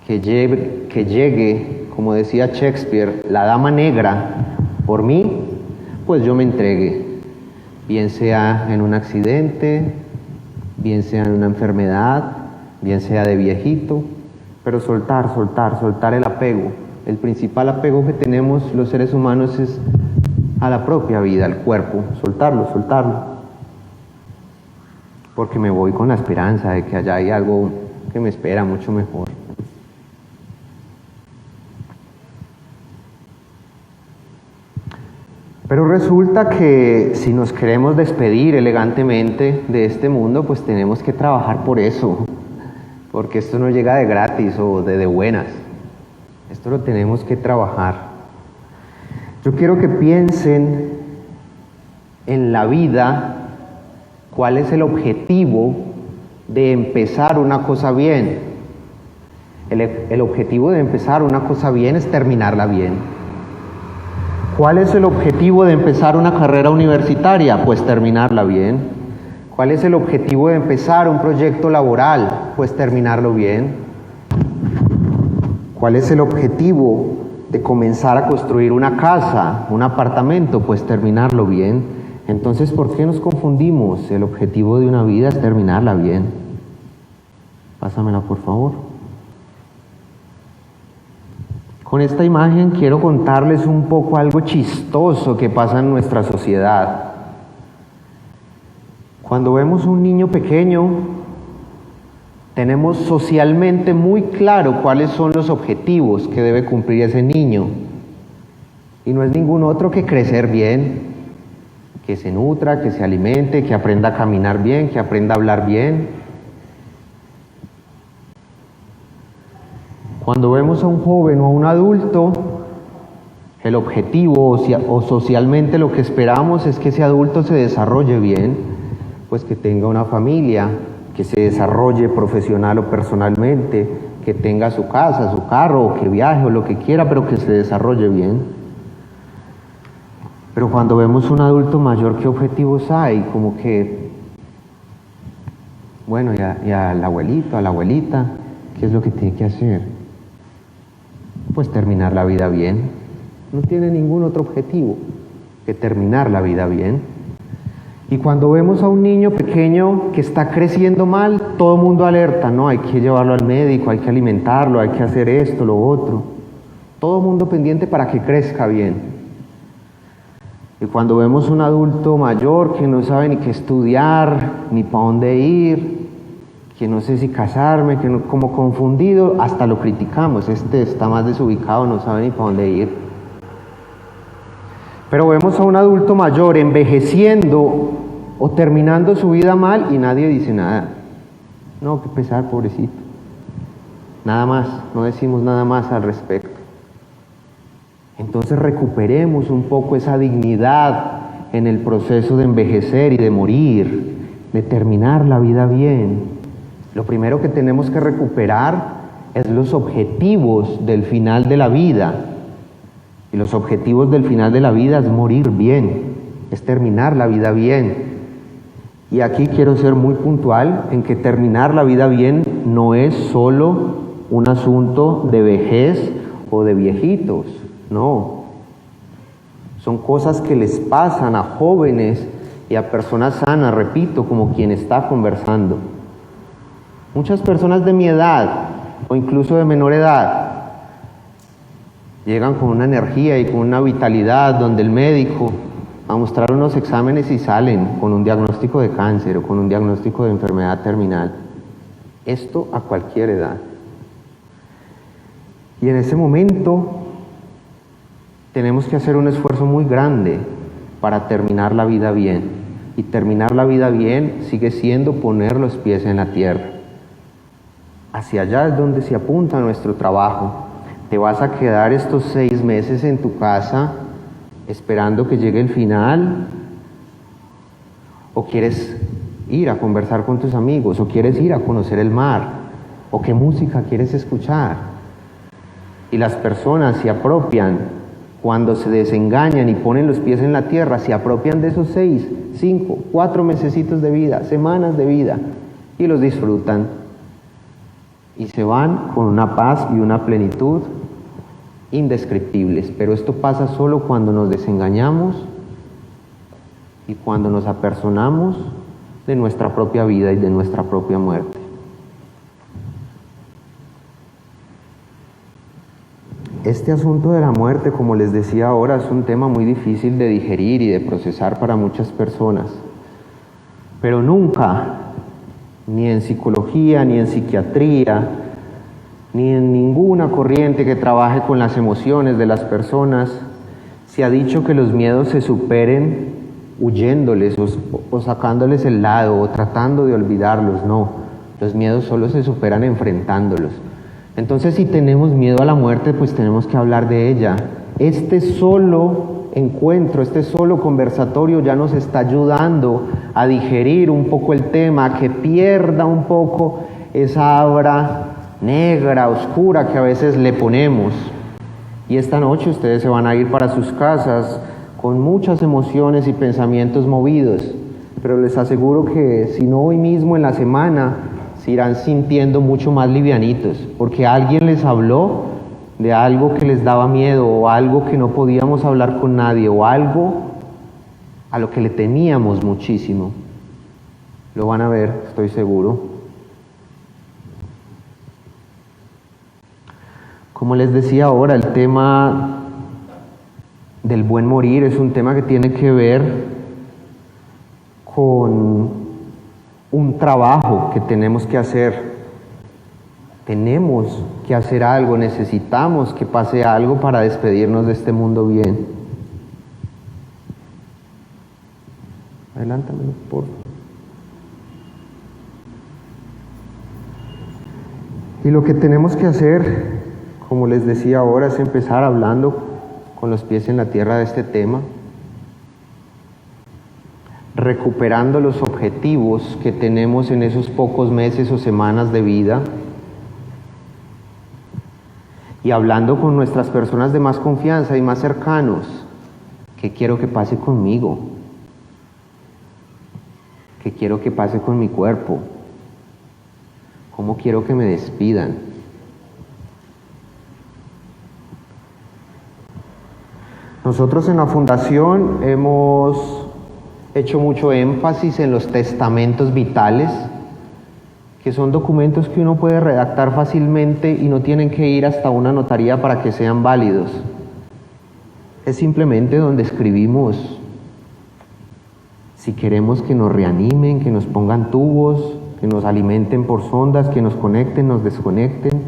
Speaker 3: que llegue, como decía Shakespeare, la dama negra por mí, pues yo me entregue. Bien sea en un accidente, bien sea en una enfermedad, bien sea de viejito, pero soltar el apego. El principal apego que tenemos los seres humanos es a la propia vida, al cuerpo, soltarlo. Porque me voy con la esperanza de que allá hay algo que me espera mucho mejor. Pero resulta que si nos queremos despedir elegantemente de este mundo, pues tenemos que trabajar por eso, porque esto no llega de gratis o de buenas. Esto lo tenemos que trabajar. Yo quiero que piensen en la vida, cuál es el objetivo de empezar una cosa bien. El objetivo de empezar una cosa bien es terminarla bien. ¿Cuál es el objetivo de empezar una carrera universitaria? Pues terminarla bien. ¿Cuál es el objetivo de empezar un proyecto laboral? Pues terminarlo bien. ¿Cuál es el objetivo de comenzar a construir una casa, un apartamento? Pues terminarlo bien. Entonces, ¿por qué nos confundimos? El objetivo de una vida es terminarla bien. Pásamela, por favor. Con esta imagen quiero contarles un poco algo chistoso que pasa en nuestra sociedad. Cuando vemos un niño pequeño, tenemos socialmente muy claro cuáles son los objetivos que debe cumplir ese niño. Y no es ningún otro que crecer bien, que se nutra, que se alimente, que aprenda a caminar bien, que aprenda a hablar bien. Cuando vemos a un joven o a un adulto, el objetivo o socialmente lo que esperamos es que ese adulto se desarrolle bien, pues que tenga una familia, que se desarrolle profesional o personalmente, que tenga su casa, su carro, o que viaje o lo que quiera, pero que se desarrolle bien. Pero cuando vemos un adulto mayor, ¿qué objetivos hay? Como que, bueno, y al abuelito, a la abuelita, ¿qué es lo que tiene que hacer? Pues terminar la vida bien. No tiene ningún otro objetivo que terminar la vida bien. Y cuando vemos a un niño pequeño que está creciendo mal, todo el mundo alerta, no, hay que llevarlo al médico, hay que alimentarlo, hay que hacer esto, lo otro. Todo el mundo pendiente para que crezca bien. Y cuando vemos un adulto mayor que no sabe ni qué estudiar, ni para dónde ir, que no sé si casarme, que no, como confundido, hasta lo criticamos, este está más desubicado, no sabe ni para dónde ir. Pero vemos a un adulto mayor envejeciendo o terminando su vida mal y nadie dice nada. No, qué pesar, pobrecito. Nada más, no decimos nada más al respecto. Entonces recuperemos un poco esa dignidad en el proceso de envejecer y de morir, de terminar la vida bien. Lo primero que tenemos que recuperar es los objetivos del final de la vida. Y los objetivos del final de la vida es morir bien, es terminar la vida bien. Y aquí quiero ser muy puntual en que terminar la vida bien no es solo un asunto de vejez o de viejitos, no. Son cosas que les pasan a jóvenes y a personas sanas, repito, como quien está conversando. Muchas personas de mi edad o incluso de menor edad llegan con una energía y con una vitalidad donde el médico va a mostrar unos exámenes y salen con un diagnóstico de cáncer o con un diagnóstico de enfermedad terminal. Esto a cualquier edad. Y en ese momento tenemos que hacer un esfuerzo muy grande para terminar la vida bien. Y terminar la vida bien sigue siendo poner los pies en la tierra. Hacia allá es donde se apunta nuestro trabajo. ¿Te vas a quedar estos 6 meses en tu casa esperando que llegue el final? ¿O quieres ir a conversar con tus amigos? ¿O quieres ir a conocer el mar? ¿O qué música quieres escuchar? Y las personas se apropian, cuando se desengañan y ponen los pies en la tierra, se apropian de esos 6, 5, 4 mesecitos de vida, semanas de vida, y los disfrutan. Y se van con una paz y una plenitud indescriptibles. Pero esto pasa solo cuando nos desengañamos y cuando nos apersonamos de nuestra propia vida y de nuestra propia muerte. Este asunto de la muerte, como les decía ahora, es un tema muy difícil de digerir y de procesar para muchas personas. Pero nunca, ni en psicología, ni en psiquiatría, ni en ninguna corriente que trabaje con las emociones de las personas, se ha dicho que los miedos se superen huyéndoles o sacándoles el lado o tratando de olvidarlos. No, los miedos solo se superan enfrentándolos. Entonces, si tenemos miedo a la muerte, pues tenemos que hablar de ella. Este solo encuentro, este solo conversatorio ya nos está ayudando a digerir un poco el tema, a que pierda un poco esa aura negra, oscura que a veces le ponemos. Y esta noche ustedes se van a ir para sus casas con muchas emociones y pensamientos movidos, pero les aseguro que si no hoy mismo en la semana, se irán sintiendo mucho más livianitos, porque alguien les habló de algo que les daba miedo, o algo que no podíamos hablar con nadie, o algo a lo que le temíamos muchísimo. Lo van a ver, estoy seguro. Como les decía ahora, el tema del buen morir es un tema que tiene que ver con un trabajo que tenemos que hacer. Tenemos que hacer algo, necesitamos que pase algo para despedirnos de este mundo bien. Adelántamelo, por favor. Y lo que tenemos que hacer, como les decía ahora, es empezar hablando con los pies en la tierra de este tema, recuperando los objetivos que tenemos en esos pocos meses o semanas de vida y hablando con nuestras personas de más confianza y más cercanos. ¿Qué quiero que pase conmigo? ¿Qué quiero que pase con mi cuerpo? ¿Cómo quiero que me despidan? Nosotros en la Fundación hemos hecho mucho énfasis en los testamentos vitales, que son documentos que uno puede redactar fácilmente y no tienen que ir hasta una notaría para que sean válidos. Es simplemente donde escribimos si queremos que nos reanimen, que nos pongan tubos, que nos alimenten por sondas, que nos conecten, nos desconecten.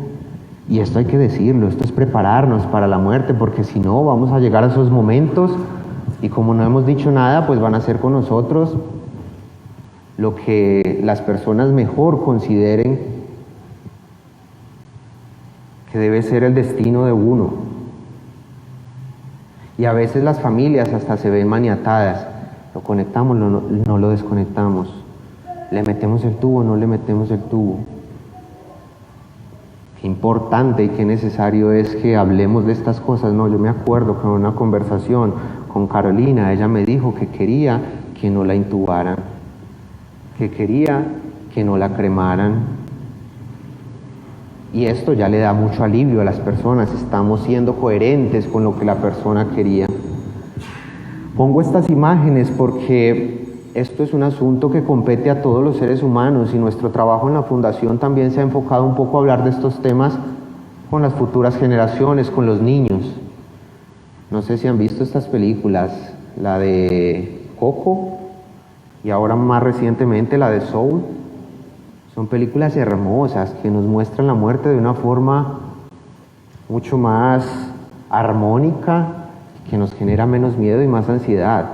Speaker 3: Y esto hay que decirlo, esto es prepararnos para la muerte, porque si no vamos a llegar a esos momentos y como no hemos dicho nada, pues van a hacer con nosotros lo que las personas mejor consideren que debe ser el destino de uno. Y a veces las familias hasta se ven maniatadas. Lo conectamos, no lo desconectamos. ¿Le metemos el tubo o no le metemos el tubo? Qué importante y qué necesario es que hablemos de estas cosas. No, yo me acuerdo que en una conversación con Carolina, ella me dijo que quería que no la intubaran, que quería que no la cremaran. Y esto ya le da mucho alivio a las personas, estamos siendo coherentes con lo que la persona quería. Pongo estas imágenes porque esto es un asunto que compete a todos los seres humanos y nuestro trabajo en la Fundación también se ha enfocado un poco a hablar de estos temas con las futuras generaciones, con los niños. No sé si han visto estas películas, la de Coco y ahora más recientemente la de Soul. Son películas hermosas que nos muestran la muerte de una forma mucho más armónica, que nos genera menos miedo y más ansiedad.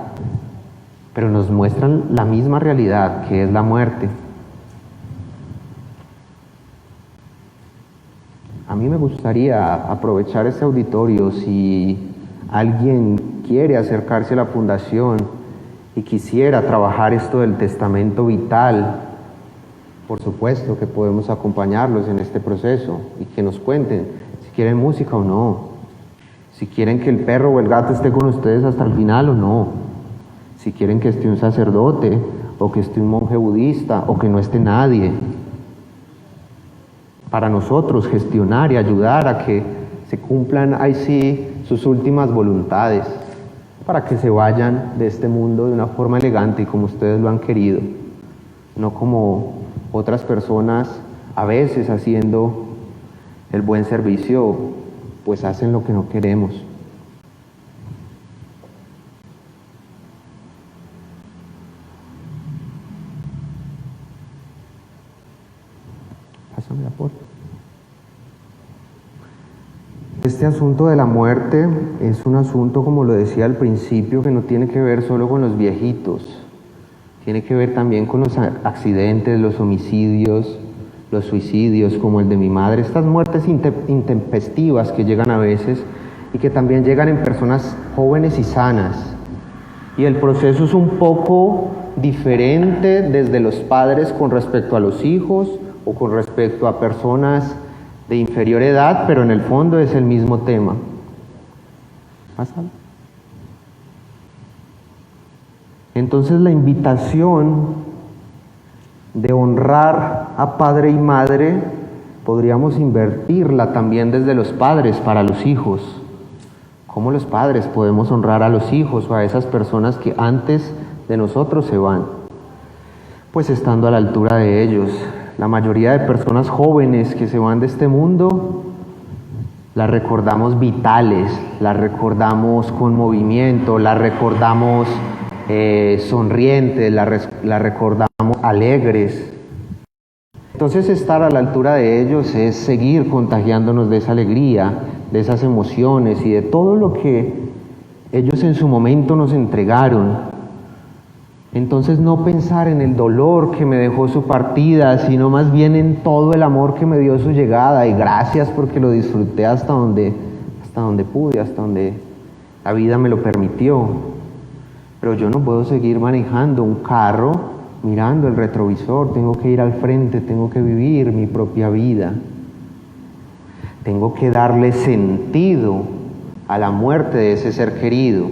Speaker 3: Pero nos muestran la misma realidad, que es la muerte. A mí me gustaría aprovechar este auditorio, si alguien quiere acercarse a la Fundación y quisiera trabajar esto del testamento vital, por supuesto que podemos acompañarlos en este proceso y que nos cuenten si quieren música o no, si quieren que el perro o el gato esté con ustedes hasta el final o no, si quieren que esté un sacerdote o que esté un monje budista o que no esté nadie. Para nosotros gestionar y ayudar a que se cumplan ahí sí sus últimas voluntades, para que se vayan de este mundo de una forma elegante y como ustedes lo han querido, no como otras personas a veces haciendo el buen servicio, pues hacen lo que no queremos. Pásame la puerta. Este asunto de la muerte es un asunto, como lo decía al principio, que no tiene que ver solo con los viejitos, tiene que ver también con los accidentes, los homicidios, los suicidios, como el de mi madre, estas muertes intempestivas que llegan a veces y que también llegan en personas jóvenes y sanas. Y el proceso es un poco diferente desde los padres con respecto a los hijos o con respecto a personas de inferior edad, pero en el fondo es el mismo tema. Pásalo. Entonces la invitación de honrar a padre y madre podríamos invertirla también desde los padres para los hijos. ¿Cómo los padres podemos honrar a los hijos o a esas personas que antes de nosotros se van? Pues estando a la altura de ellos. La mayoría de personas jóvenes que se van de este mundo las recordamos vitales, las recordamos con movimiento, las recordamos sonrientes, las recordamos alegres. Entonces estar a la altura de ellos es seguir contagiándonos de esa alegría, de esas emociones y de todo lo que ellos en su momento nos entregaron Entonces no pensar en el dolor que me dejó su partida, sino más bien en todo el amor que me dio su llegada, y gracias porque lo disfruté hasta donde pude, hasta donde la vida me lo permitió. Pero yo no puedo seguir manejando un carro mirando el retrovisor, tengo que ir al frente, tengo que vivir mi propia vida. Tengo que darle sentido a la muerte de ese ser querido.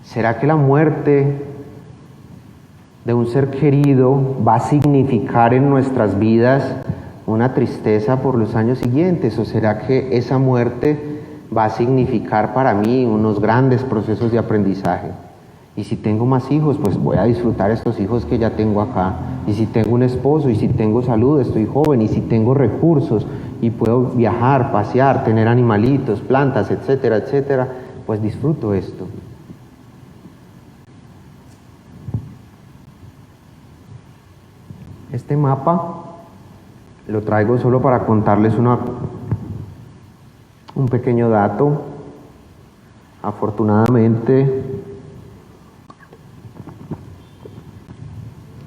Speaker 3: ¿Será que la muerte de un ser querido va a significar en nuestras vidas una tristeza por los años siguientes? ¿O será que esa muerte va a significar para mí unos grandes procesos de aprendizaje? Y si tengo más hijos, pues voy a disfrutar estos hijos que ya tengo acá. Y si tengo un esposo, y si tengo salud, estoy joven, y si tengo recursos, y puedo viajar, pasear, tener animalitos, plantas, etcétera, etcétera, pues disfruto esto. Este mapa lo traigo solo para contarles un pequeño dato. Afortunadamente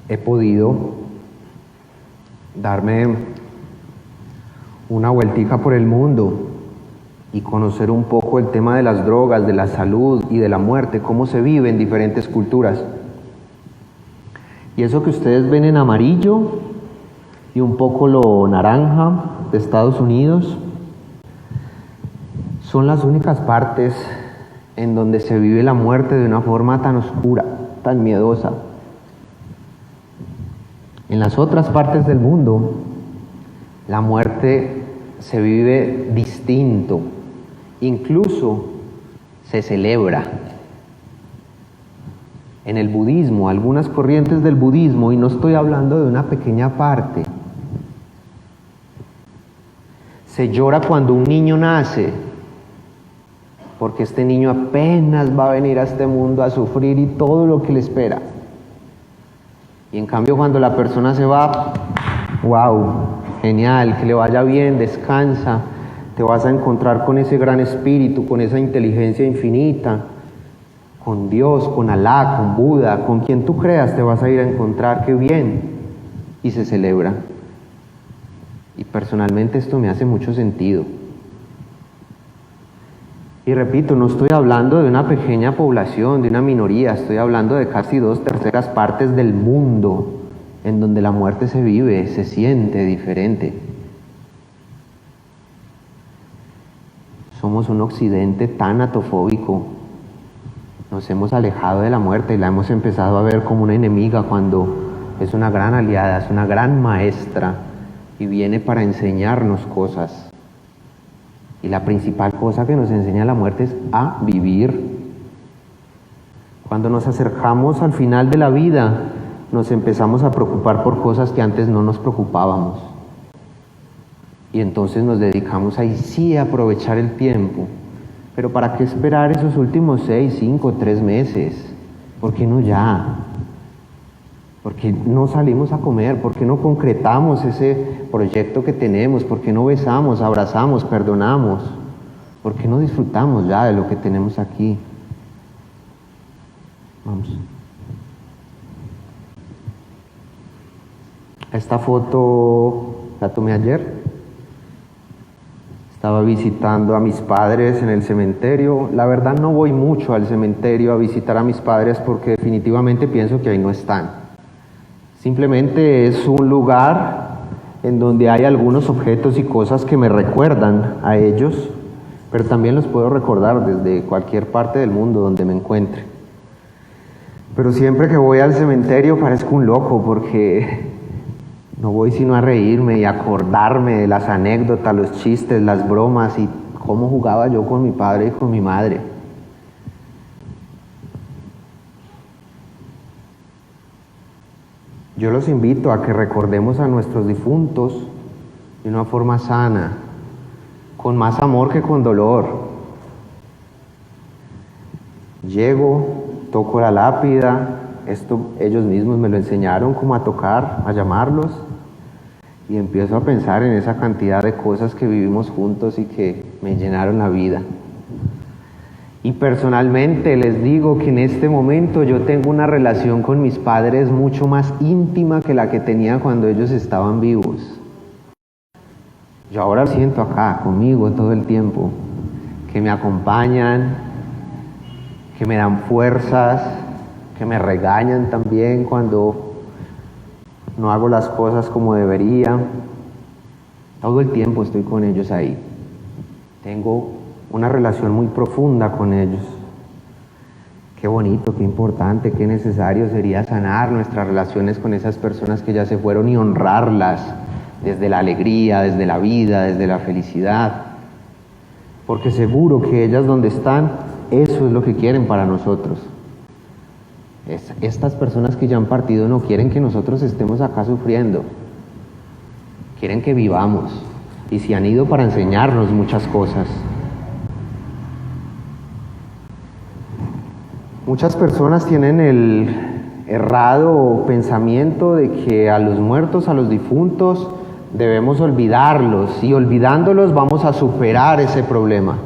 Speaker 3: he podido darme una vueltica por el mundo y conocer un poco el tema de las drogas, de la salud y de la muerte, cómo se vive en diferentes culturas. Y eso que ustedes ven en amarillo y un poco lo naranja de Estados Unidos son las únicas partes en donde se vive la muerte de una forma tan oscura, tan miedosa. En las otras partes del mundo, la muerte se vive distinto, incluso se celebra. En el budismo, algunas corrientes del budismo, y no estoy hablando de una pequeña parte, se llora cuando un niño nace, porque este niño apenas va a venir a este mundo a sufrir y todo lo que le espera. Y en cambio cuando la persona se va, wow, genial, que le vaya bien, descansa, te vas a encontrar con ese gran espíritu, con esa inteligencia infinita, con Dios, con Alá, con Buda, con quien tú creas te vas a ir a encontrar, qué bien, y se celebra. Y personalmente esto me hace mucho sentido. Y repito, no estoy hablando de una pequeña población, de una minoría, estoy hablando de casi 2/3 partes del mundo en donde la muerte se vive, se siente diferente. Somos un occidente tan atofóbico. Nos hemos alejado de la muerte y la hemos empezado a ver como una enemiga cuando es una gran aliada, es una gran maestra y viene para enseñarnos cosas. Y la principal cosa que nos enseña la muerte es a vivir. Cuando nos acercamos al final de la vida, nos empezamos a preocupar por cosas que antes no nos preocupábamos. Y entonces nos dedicamos ahí sí a aprovechar el tiempo. Pero ¿para qué esperar esos últimos 6, 5, 3 meses? ¿Por qué no ya? ¿Por qué no salimos a comer? ¿Por qué no concretamos ese proyecto que tenemos? ¿Por qué no besamos, abrazamos, perdonamos? ¿Por qué no disfrutamos ya de lo que tenemos aquí? Vamos. Esta foto la tomé ayer. Estaba visitando a mis padres en el cementerio. La verdad no voy mucho al cementerio a visitar a mis padres porque definitivamente pienso que ahí no están. Simplemente es un lugar en donde hay algunos objetos y cosas que me recuerdan a ellos, pero también los puedo recordar desde cualquier parte del mundo donde me encuentre. Pero siempre que voy al cementerio parezco un loco porque no voy sino a reírme y acordarme de las anécdotas, los chistes, las bromas y cómo jugaba yo con mi padre y con mi madre. Yo los invito a que recordemos a nuestros difuntos de una forma sana, con más amor que con dolor. Llego, toco la lápida, esto ellos mismos me lo enseñaron como a tocar, a llamarlos, y empiezo a pensar en esa cantidad de cosas que vivimos juntos y que me llenaron la vida. Y personalmente les digo que en este momento yo tengo una relación con mis padres mucho más íntima que la que tenía cuando ellos estaban vivos. Yo ahora siento acá conmigo todo el tiempo, que me acompañan, que me dan fuerzas, que me regañan también cuando no hago las cosas como debería. Todo el tiempo estoy con ellos ahí. Tengo una relación muy profunda con ellos. Qué bonito, qué importante, qué necesario sería sanar nuestras relaciones con esas personas que ya se fueron y honrarlas desde la alegría, desde la vida, desde la felicidad. Porque seguro que ellas donde están, eso es lo que quieren para nosotros. Estas personas que ya han partido no quieren que nosotros estemos acá sufriendo. Quieren que vivamos. Y se han ido para enseñarnos muchas cosas. Muchas personas tienen el errado pensamiento de que a los muertos, a los difuntos, debemos olvidarlos y olvidándolos vamos a superar ese problema.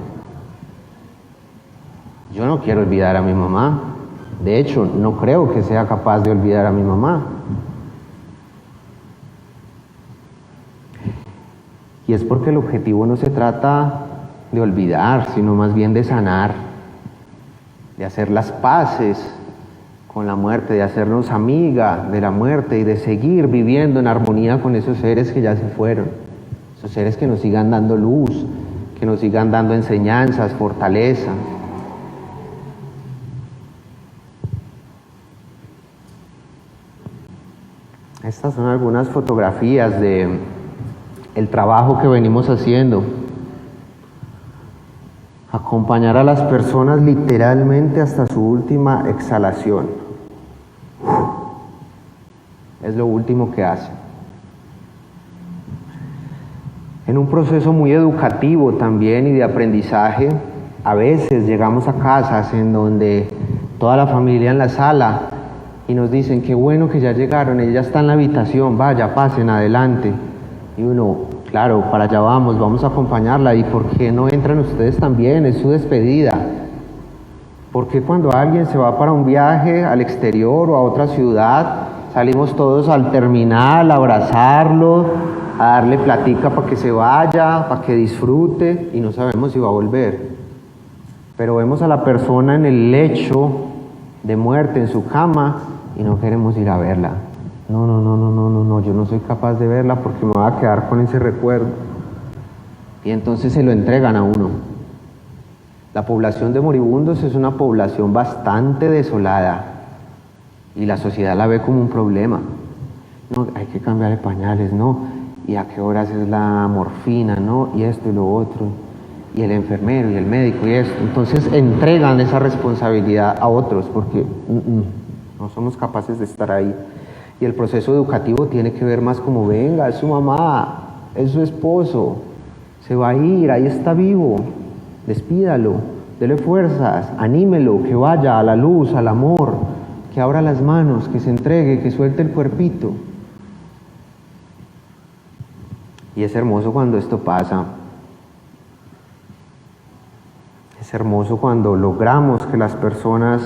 Speaker 3: Yo no quiero olvidar a mi mamá. De hecho, no creo que sea capaz de olvidar a mi mamá. Y es porque el objetivo no se trata de olvidar, sino más bien de sanar, de hacer las paces con la muerte, de hacernos amiga de la muerte y de seguir viviendo en armonía con esos seres que ya se fueron, esos seres que nos sigan dando luz, que nos sigan dando enseñanzas, fortaleza. Estas son algunas fotografías de el trabajo que venimos haciendo. Acompañar a las personas literalmente hasta su última exhalación. Es lo último que hacen. En un proceso muy educativo también y de aprendizaje, a veces llegamos a casas en donde toda la familia en la sala y nos dicen, qué bueno que ya llegaron, ella está en la habitación, vaya, pasen adelante. Y uno, claro, para allá vamos a acompañarla. ¿Y por qué no entran ustedes también? Es su despedida. ¿Por qué cuando alguien se va para un viaje al exterior o a otra ciudad, salimos todos al terminal a abrazarlo, a darle platica para que se vaya, para que disfrute y no sabemos si va a volver? Pero vemos a la persona en el lecho de muerte, en su cama, y no queremos ir a verla. No, yo no soy capaz de verla porque me voy a quedar con ese recuerdo. Y entonces se lo entregan a uno. La población de moribundos es una población bastante desolada y la sociedad la ve como un problema. No, hay que cambiarle pañales, no, y a qué horas es la morfina, no, y esto y lo otro, y el enfermero y el médico y esto. Entonces entregan esa responsabilidad a otros porque no somos capaces de estar ahí. Y el proceso educativo tiene que ver más como, venga, es su mamá, es su esposo, se va a ir, ahí está vivo, despídalo, dele fuerzas, anímelo, que vaya a la luz, al amor, que abra las manos, que se entregue, que suelte el cuerpito. Y es hermoso cuando esto pasa. Es hermoso cuando logramos que las personas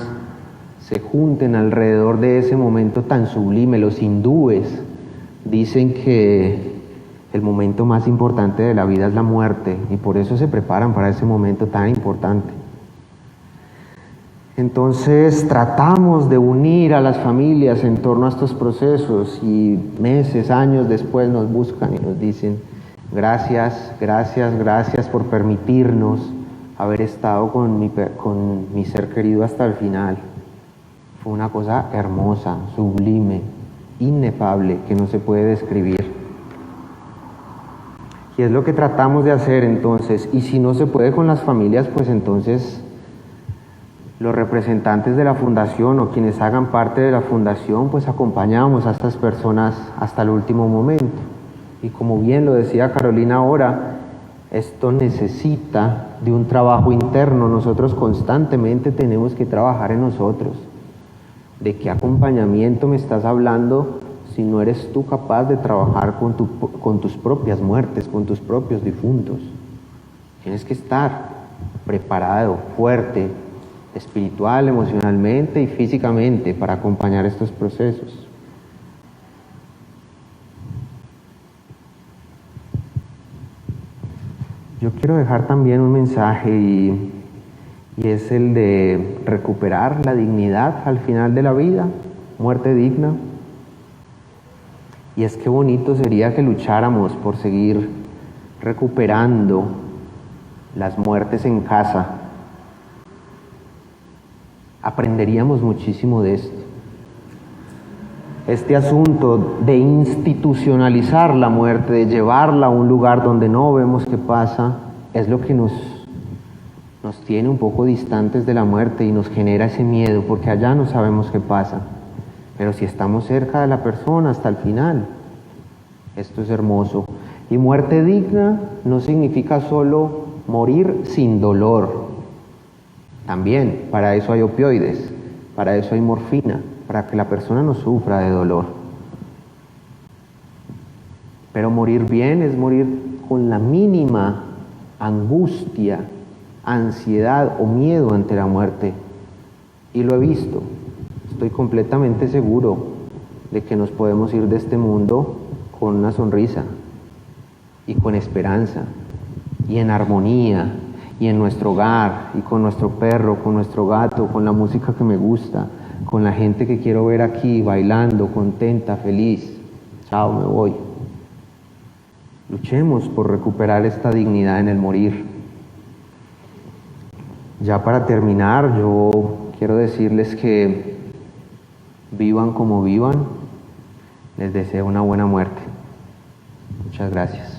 Speaker 3: se junten alrededor de ese momento tan sublime. Los hindúes dicen que el momento más importante de la vida es la muerte y por eso se preparan para ese momento tan importante. Entonces tratamos de unir a las familias en torno a estos procesos y meses, años después nos buscan y nos dicen gracias por permitirnos haber estado con mi ser querido hasta el final. Fue una cosa hermosa, sublime, inefable, que no se puede describir. Y es lo que tratamos de hacer entonces. Y si no se puede con las familias, pues entonces los representantes de la fundación o quienes hagan parte de la fundación, pues acompañamos a estas personas hasta el último momento. Y como bien lo decía Carolina ahora, esto necesita de un trabajo interno. Nosotros constantemente tenemos que trabajar en nosotros. ¿De qué acompañamiento me estás hablando si no eres tú capaz de trabajar con tus propias muertes, con tus propios difuntos? Tienes que estar preparado, fuerte, espiritual, emocionalmente y físicamente para acompañar estos procesos. Yo quiero dejar también un mensaje y es el de recuperar la dignidad al final de la vida, muerte digna. Y es que bonito sería que lucháramos por seguir recuperando las muertes en casa. Aprenderíamos muchísimo de esto. Este asunto de institucionalizar la muerte, de llevarla a un lugar donde no vemos qué pasa, es lo que nos tiene un poco distantes de la muerte y nos genera ese miedo, porque allá no sabemos qué pasa. Pero si estamos cerca de la persona hasta el final, esto es hermoso. Y muerte digna no significa solo morir sin dolor. También, para eso hay opioides, para eso hay morfina, para que la persona no sufra de dolor. Pero morir bien es morir con la mínima angustia, ansiedad o miedo ante la muerte. Y lo he visto. Estoy completamente seguro de que nos podemos ir de este mundo con una sonrisa y con esperanza y en armonía y en nuestro hogar y con nuestro perro, con nuestro gato, con la música que me gusta, con la gente que quiero ver aquí bailando, contenta, feliz. Chao, me voy. Luchemos por recuperar esta dignidad en el morir. Ya para terminar, yo quiero decirles que vivan como vivan, les deseo una buena muerte. Muchas gracias.